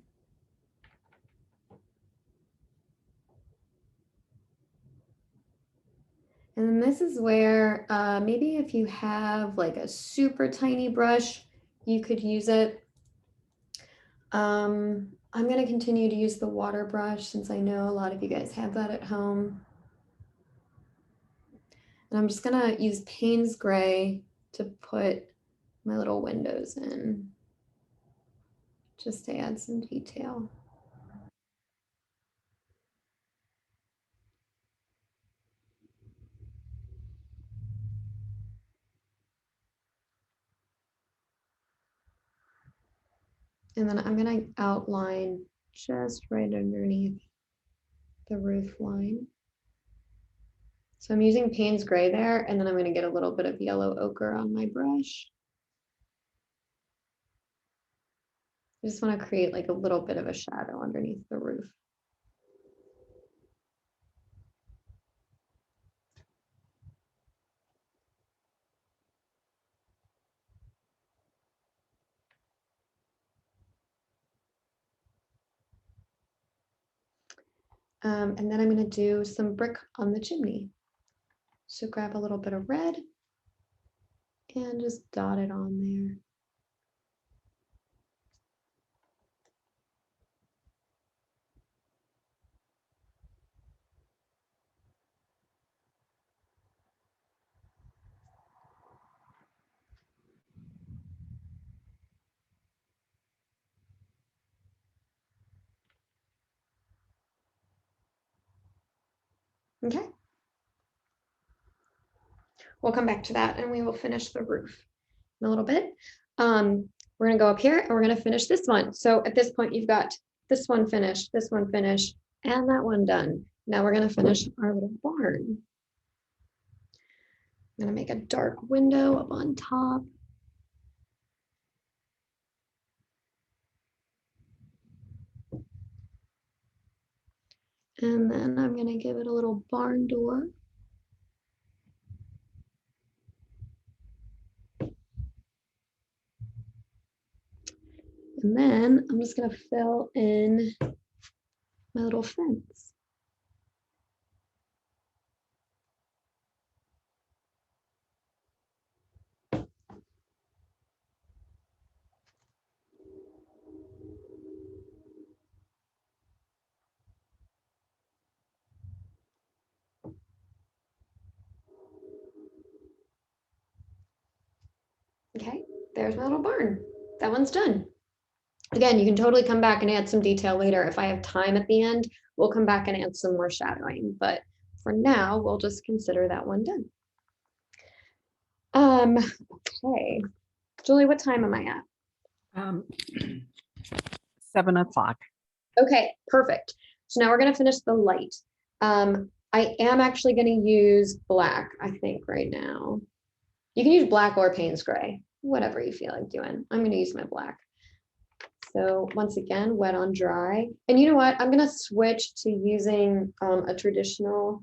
Speaker 1: And then this is where maybe if you have like a super tiny brush, you could use it. I'm going to continue to use the water brush since I know a lot of you guys have that at home. And I'm just going to use Payne's Gray to put my little windows in, just to add some detail. And then I'm going to outline just right underneath the roof line. So I'm using Payne's Gray there, and then I'm going to get a little bit of yellow ochre on my brush. I just want to create like a little bit of a shadow underneath the roof. And then I'm going to do some brick on the chimney. So grab a little bit of red and just dot it on there. Okay. We'll come back to that and we will finish the roof in a little bit. We're going to go up here and we're going to finish this one. So at this point, you've got this one finished, and that one done. Now we're going to finish our little barn. I'm going to make a dark window up on top. And then I'm going to give it a little barn door. And then I'm just going to fill in my little fence. Okay, there's my little barn. That one's done. Again, you can totally come back and add some detail later. If I have time at the end, we'll come back and add some more shadowing. But for now, we'll just consider that one done. Okay. Julie, what time am I at?
Speaker 2: 7 o'clock.
Speaker 1: Okay, perfect. So now we're going to finish the light. I am actually going to use black, I think, right now. You can use black or Payne's gray, whatever you feel like doing. I'm going to use my black. So once again, wet on dry. And you know what? I'm going to switch to using a traditional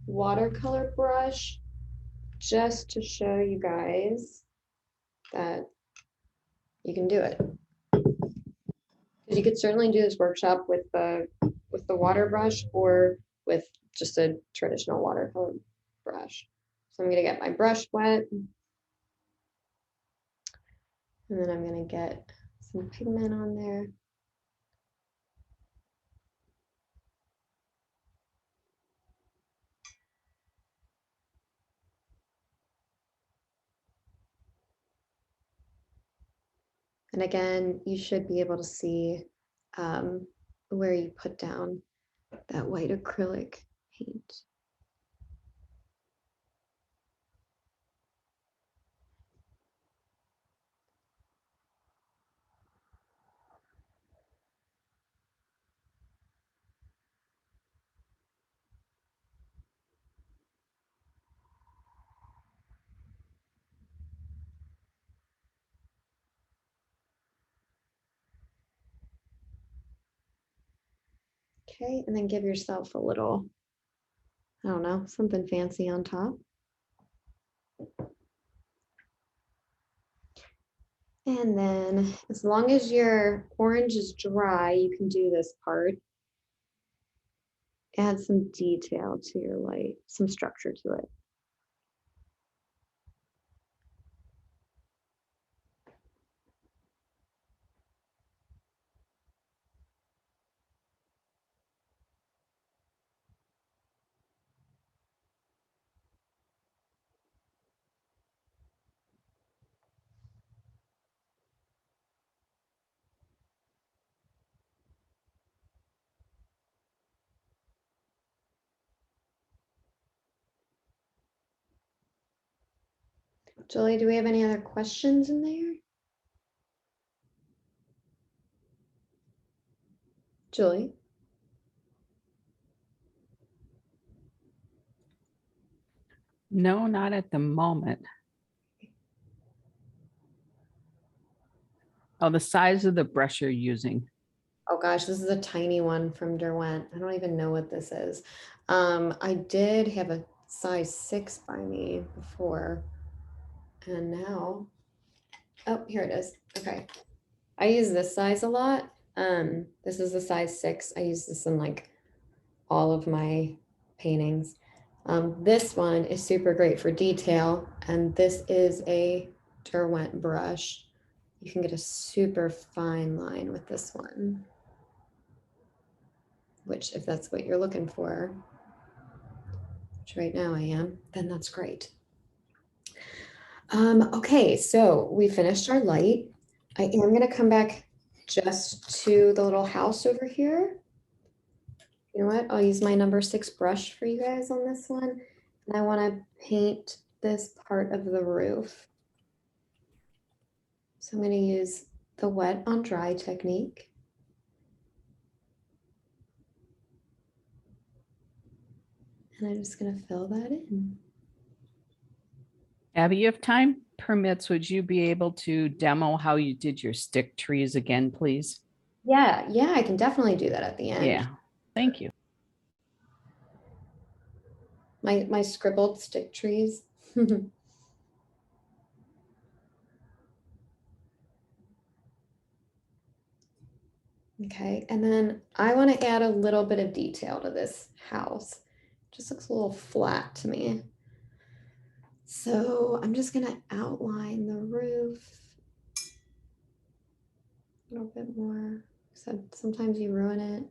Speaker 1: watercolor brush just to show you guys that you can do it. Because you could certainly do this workshop with the water brush or with just a traditional watercolor brush. So I'm going to get my brush wet. And then I'm going to get some pigment on there. And again, you should be able to see where you put down that white acrylic paint. Okay, and then give yourself a little, I don't know, something fancy on top. And then as long as your orange is dry, you can do this part. Add some detail to your light, some structure to it. Julie, do we have any other questions in there? Julie?
Speaker 2: No, not at the moment. Oh, the size of the brush you're using.
Speaker 1: Oh gosh, this is a tiny one from Derwent. I don't even know what this is. I did have a size 6 by me before. And now, oh, here it is. Okay. I use this size a lot. This is the size 6. I use this in like all of my paintings. This one is super great for detail, and this is a Derwent brush. You can get a super fine line with this one, which if that's what you're looking for, which right now I am, then that's great. Okay, so we finished our light. I am gonna come back just to the little house over here. You know what? I'll use my number 6 brush for you guys on this one. And I want to paint this part of the roof. So I'm going to use the wet on dry technique. And I'm just going to fill that in.
Speaker 2: Abby, if time permits, would you be able to demo how you did your stick trees again, please?
Speaker 1: Yeah, I can definitely do that at the end.
Speaker 2: Yeah, thank you.
Speaker 1: My scribbled stick trees. Okay, and then I want to add a little bit of detail to this house. Just looks a little flat to me. So I'm just going to outline the roof a little bit more. So sometimes you ruin it.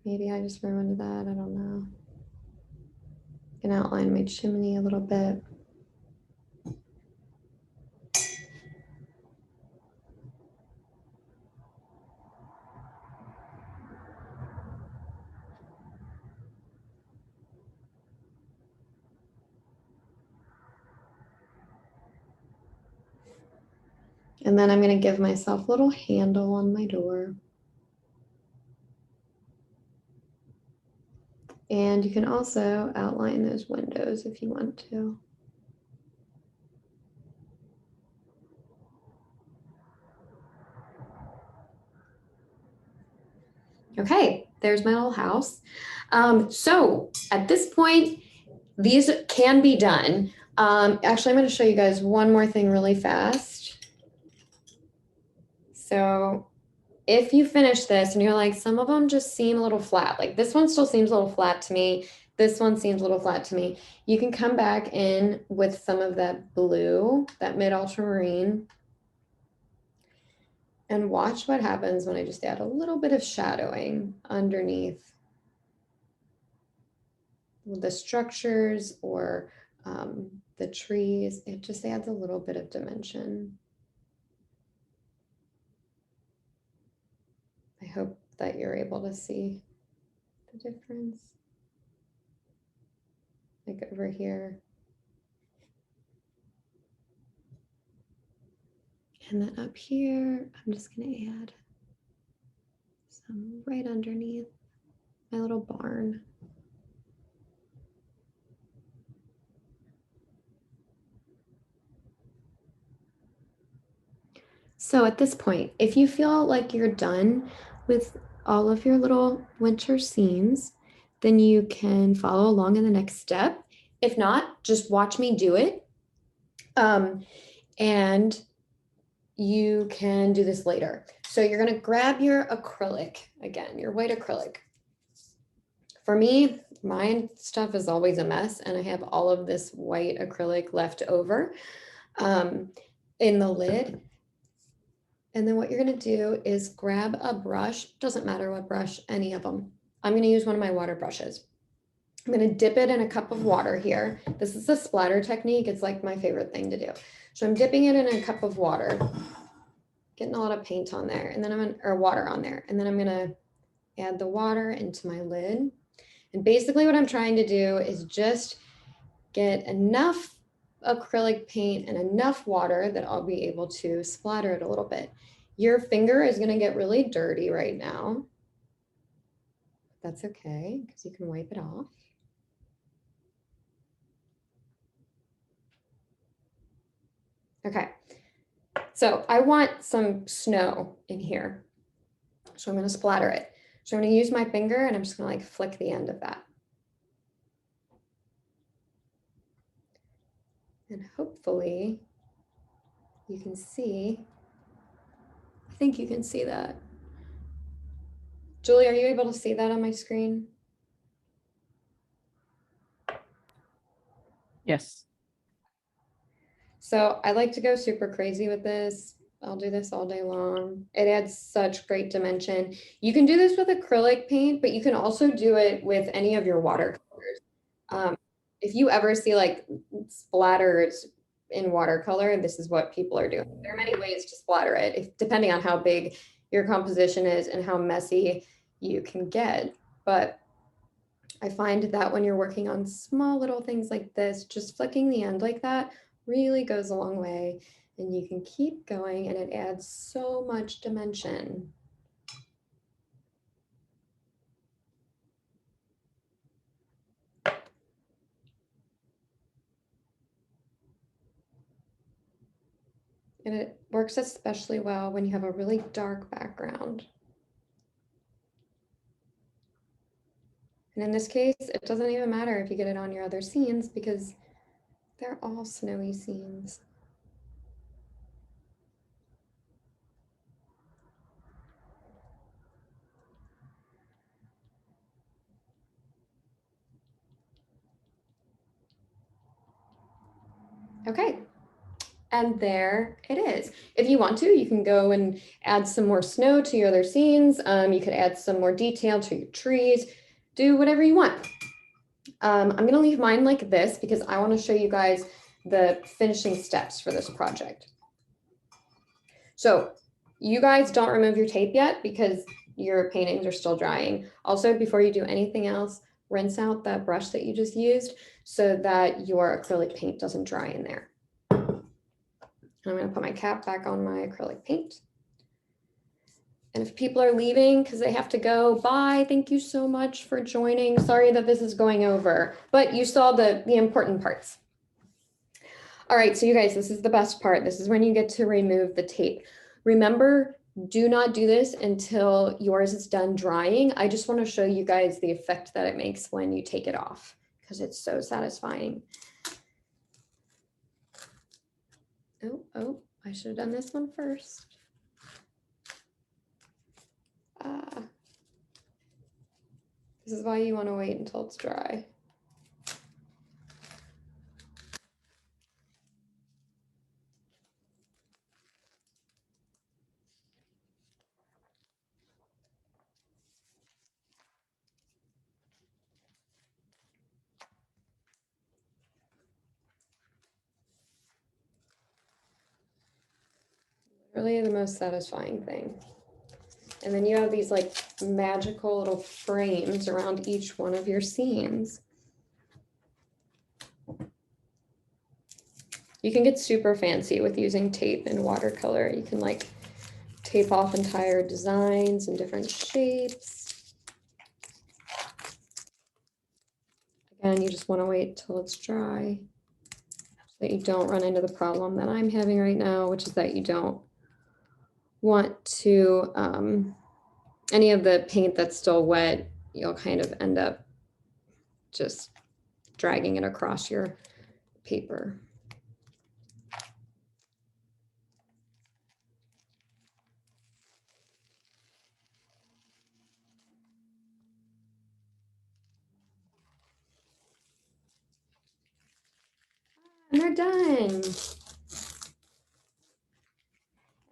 Speaker 1: Maybe I just ruined that. I don't know. I can outline my chimney a little bit. And then I'm going to give myself a little handle on my door. And you can also outline those windows if you want to. Okay, there's my little house. So at this point, these can be done. Actually, I'm going to show you guys one more thing really fast. So if you finish this and you're like, some of them just seem a little flat, like this one still seems a little flat to me. This one seems a little flat to me. You can come back in with some of that blue, that mid ultramarine, and watch what happens when I just add a little bit of shadowing underneath the structures or the trees. It just adds a little bit of dimension. I hope that you're able to see the difference. Like over here. And then up here, I'm just going to add some right underneath my little barn. So at this point, if you feel like you're done with all of your little winter scenes, then you can follow along in the next step. If not, just watch me do it. And you can do this later. So you're going to grab your acrylic, again, your white acrylic. For me, my stuff is always a mess, and I have all of this white acrylic left over in the lid. And then what you're going to do is grab a brush, doesn't matter what brush, any of them. I'm going to use one of my water brushes. I'm going to dip it in a cup of water here. This is the splatter technique. It's like my favorite thing to do. So I'm dipping it in a cup of water, getting a lot of paint on there, and then I'm going to, or water on there. And then I'm going to add the water into my lid. And basically what I'm trying to do is just get enough acrylic paint and enough water that I'll be able to splatter it a little bit. Your finger is going to get really dirty right now. That's okay, because you can wipe it off. Okay, so I want some snow in here. So I'm going to splatter it. So I'm going to use my finger and I'm just going to like flick the end of that. And hopefully you can see, I think you can see that. Julie, are you able to see that on my screen?
Speaker 2: Yes.
Speaker 1: So I like to go super crazy with this. I'll do this all day long. It adds such great dimension. You can do this with acrylic paint, but you can also do it with any of your watercolors. If you ever see like splatters in watercolor, this is what people are doing. There are many ways to splatter it, depending on how big your composition is and how messy you can get. But I find that when you're working on small little things like this, just flicking the end like that really goes a long way, and you can keep going and it adds so much dimension. And it works especially well when you have a really dark background. And in this case, it doesn't even matter if you get it on your other scenes because they're all snowy scenes. Okay, and there it is. If you want to, you can go and add some more snow to your other scenes. You could add some more detail to your trees, do whatever you want. I'm gonna leave mine like this because I wanna show you guys the finishing steps for this project. So you guys don't remove your tape yet because your paintings are still drying. Also, before you do anything else, rinse out that brush that you just used so that your acrylic paint doesn't dry in there. I'm going to put my cap back on my acrylic paint. And if people are leaving because they have to go, bye, thank you so much for joining. Sorry that this is going over, but you saw the important parts. All right, so you guys, this is the best part. This is when you get to remove the tape. Remember, do not do this until yours is done drying. I just want to show you guys the effect that it makes when you take it off because it's so satisfying. Oh, I should have done this one first. This is why you want to wait until it's dry. Really the most satisfying thing. And then you have these like magical little frames around each one of your scenes. You can get super fancy with using tape and watercolor. You can like tape off entire designs in different shapes. Again, you just want to wait till it's dry so that you don't run into the problem that I'm having right now, which is that you don't want to, any of the paint that's still wet, you'll kind of end up just dragging it across your paper. And they're done.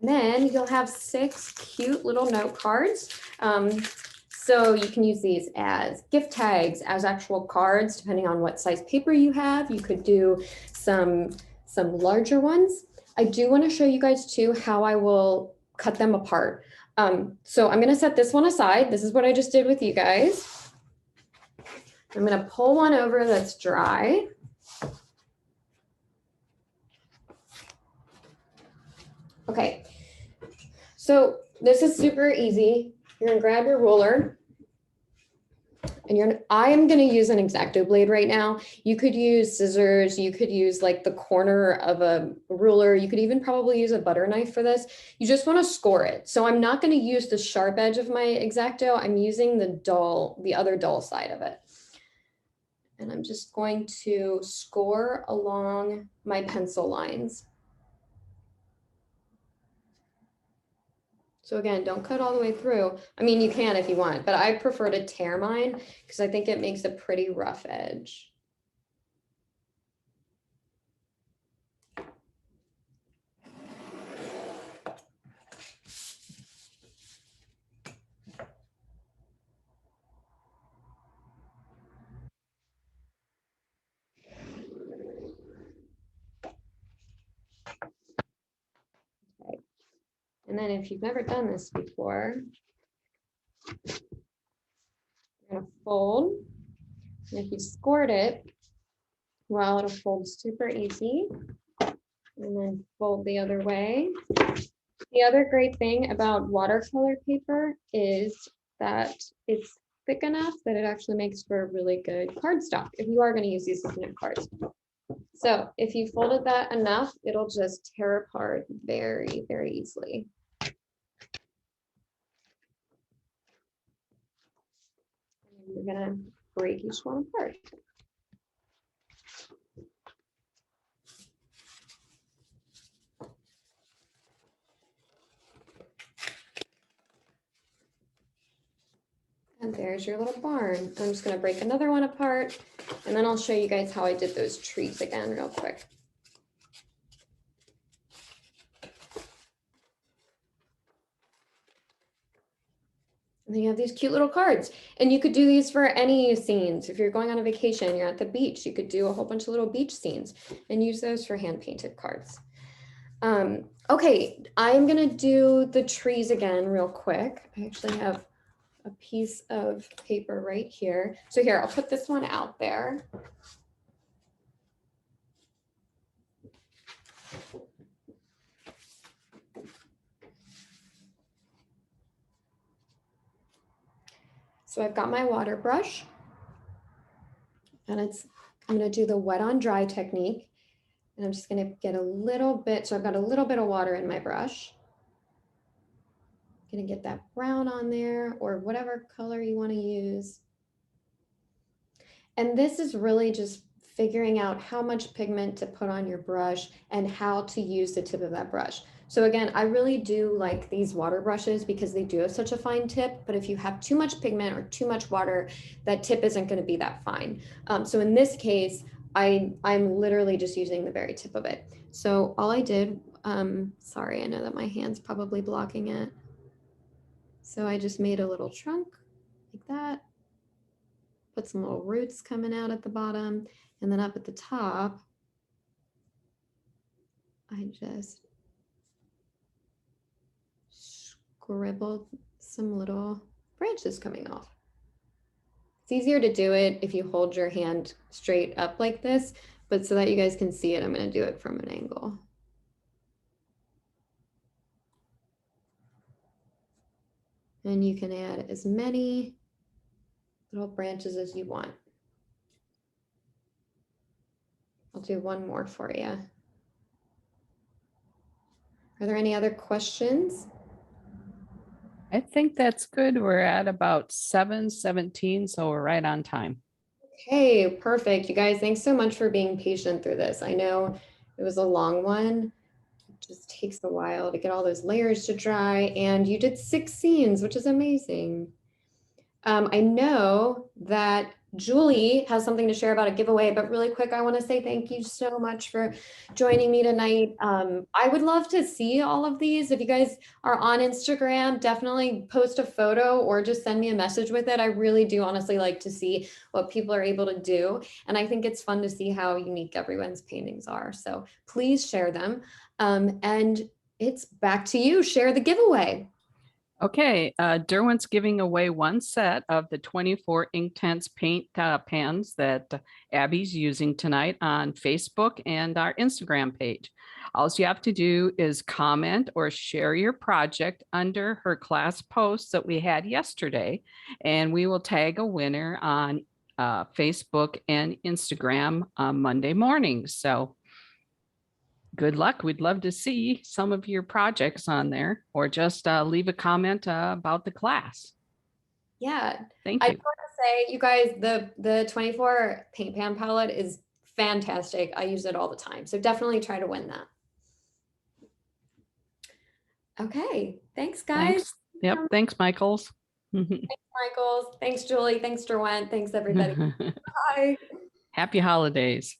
Speaker 1: And then you'll have 6 cute little note cards. So you can use these as gift tags, as actual cards, depending on what size paper you have. You could do some larger ones. I do want to show you guys too how I will cut them apart. So I'm going to set this one aside. This is what I just did with you guys. I'm going to pull one over that's dry. Okay, so this is super easy. You're gonna grab your ruler and I am gonna use an X-Acto blade right now. You could use scissors, you could use like the corner of a ruler, you could even probably use a butter knife for this. You just wanna score it. So I'm not gonna use the sharp edge of my X-Acto, I'm using the other dull side of it. And I'm just going to score along my pencil lines. So again, don't cut all the way through. I mean, you can if you want, but I prefer to tear mine because I think it makes a pretty rough edge. And then if you've never done this before, you're gonna fold. And if you scored it, well, it'll fold super easy. And then fold the other way. The other great thing about watercolor paper is that it's thick enough that it actually makes for a really good cardstock if you are going to use these as note cards. So if you folded that enough, it'll just tear apart very, very easily. And you're going to break each one apart. And there's your little barn. I'm just going to break another one apart, and then I'll show you guys how I did those trees again real quick. And then you have these cute little cards, and you could do these for any scenes. If you're going on a vacation, you're at the beach, you could do a whole bunch of little beach scenes and use those for hand painted cards. Okay, I'm going to do the trees again real quick. I actually have a piece of paper right here. So here, I'll put this one out there. So I've got my water brush, and I'm going to do the wet on dry technique. And I'm just going to get a little bit, so I've got a little bit of water in my brush. Going to get that brown on there, or whatever color you want to use. And this is really just figuring out how much pigment to put on your brush and how to use the tip of that brush. So again, I really do like these water brushes because they do have such a fine tip, but if you have too much pigment or too much water, that tip isn't going to be that fine. So in this case, I'm literally just using the very tip of it. So all I did, sorry, I know that my hand's probably blocking it. So I just made a little trunk like that. Put some little roots coming out at the bottom, and then up at the top, I just scribbled some little branches coming off. It's easier to do it if you hold your hand straight up like this, but so that you guys can see it, I'm going to do it from an angle. And you can add as many little branches as you want. I'll do one more for you. Are there any other questions?
Speaker 2: I think that's good. We're at about 7:17, so we're right on time.
Speaker 1: Okay, perfect. You guys, thanks so much for being patient through this. I know it was a long one. It just takes a while to get all those layers to dry, and you did 6 scenes, which is amazing. I know that Julie has something to share about a giveaway, but really quick, I want to say thank you so much for joining me tonight. I would love to see all of these. If you guys are on Instagram, definitely post a photo or just send me a message with it. I really do honestly like to see what people are able to do. And I think it's fun to see how unique everyone's paintings are. So please share them. And it's back to you. Share the giveaway.
Speaker 2: Okay, Derwent's giving away one set of the 24 Inktense paint pans that Abby's using tonight on Facebook and our Instagram page. All you have to do is comment or share your project under her class post that we had yesterday, and we will tag a winner on Facebook and Instagram on Monday morning. So good luck. We'd love to see some of your projects on there, or just leave a comment about the class.
Speaker 1: Yeah.
Speaker 2: Thank
Speaker 1: I
Speaker 2: you.
Speaker 1: just want to say, you guys, the 24 paint pan palette is fantastic. I use it all the time. So definitely try to win that. Okay. Thanks, guys.
Speaker 2: Thanks. Yep. Thanks, Michaels.
Speaker 1: Thanks, Michaels. Thanks, Julie. Thanks, Derwent. Thanks, everybody. Bye.
Speaker 2: Happy holidays.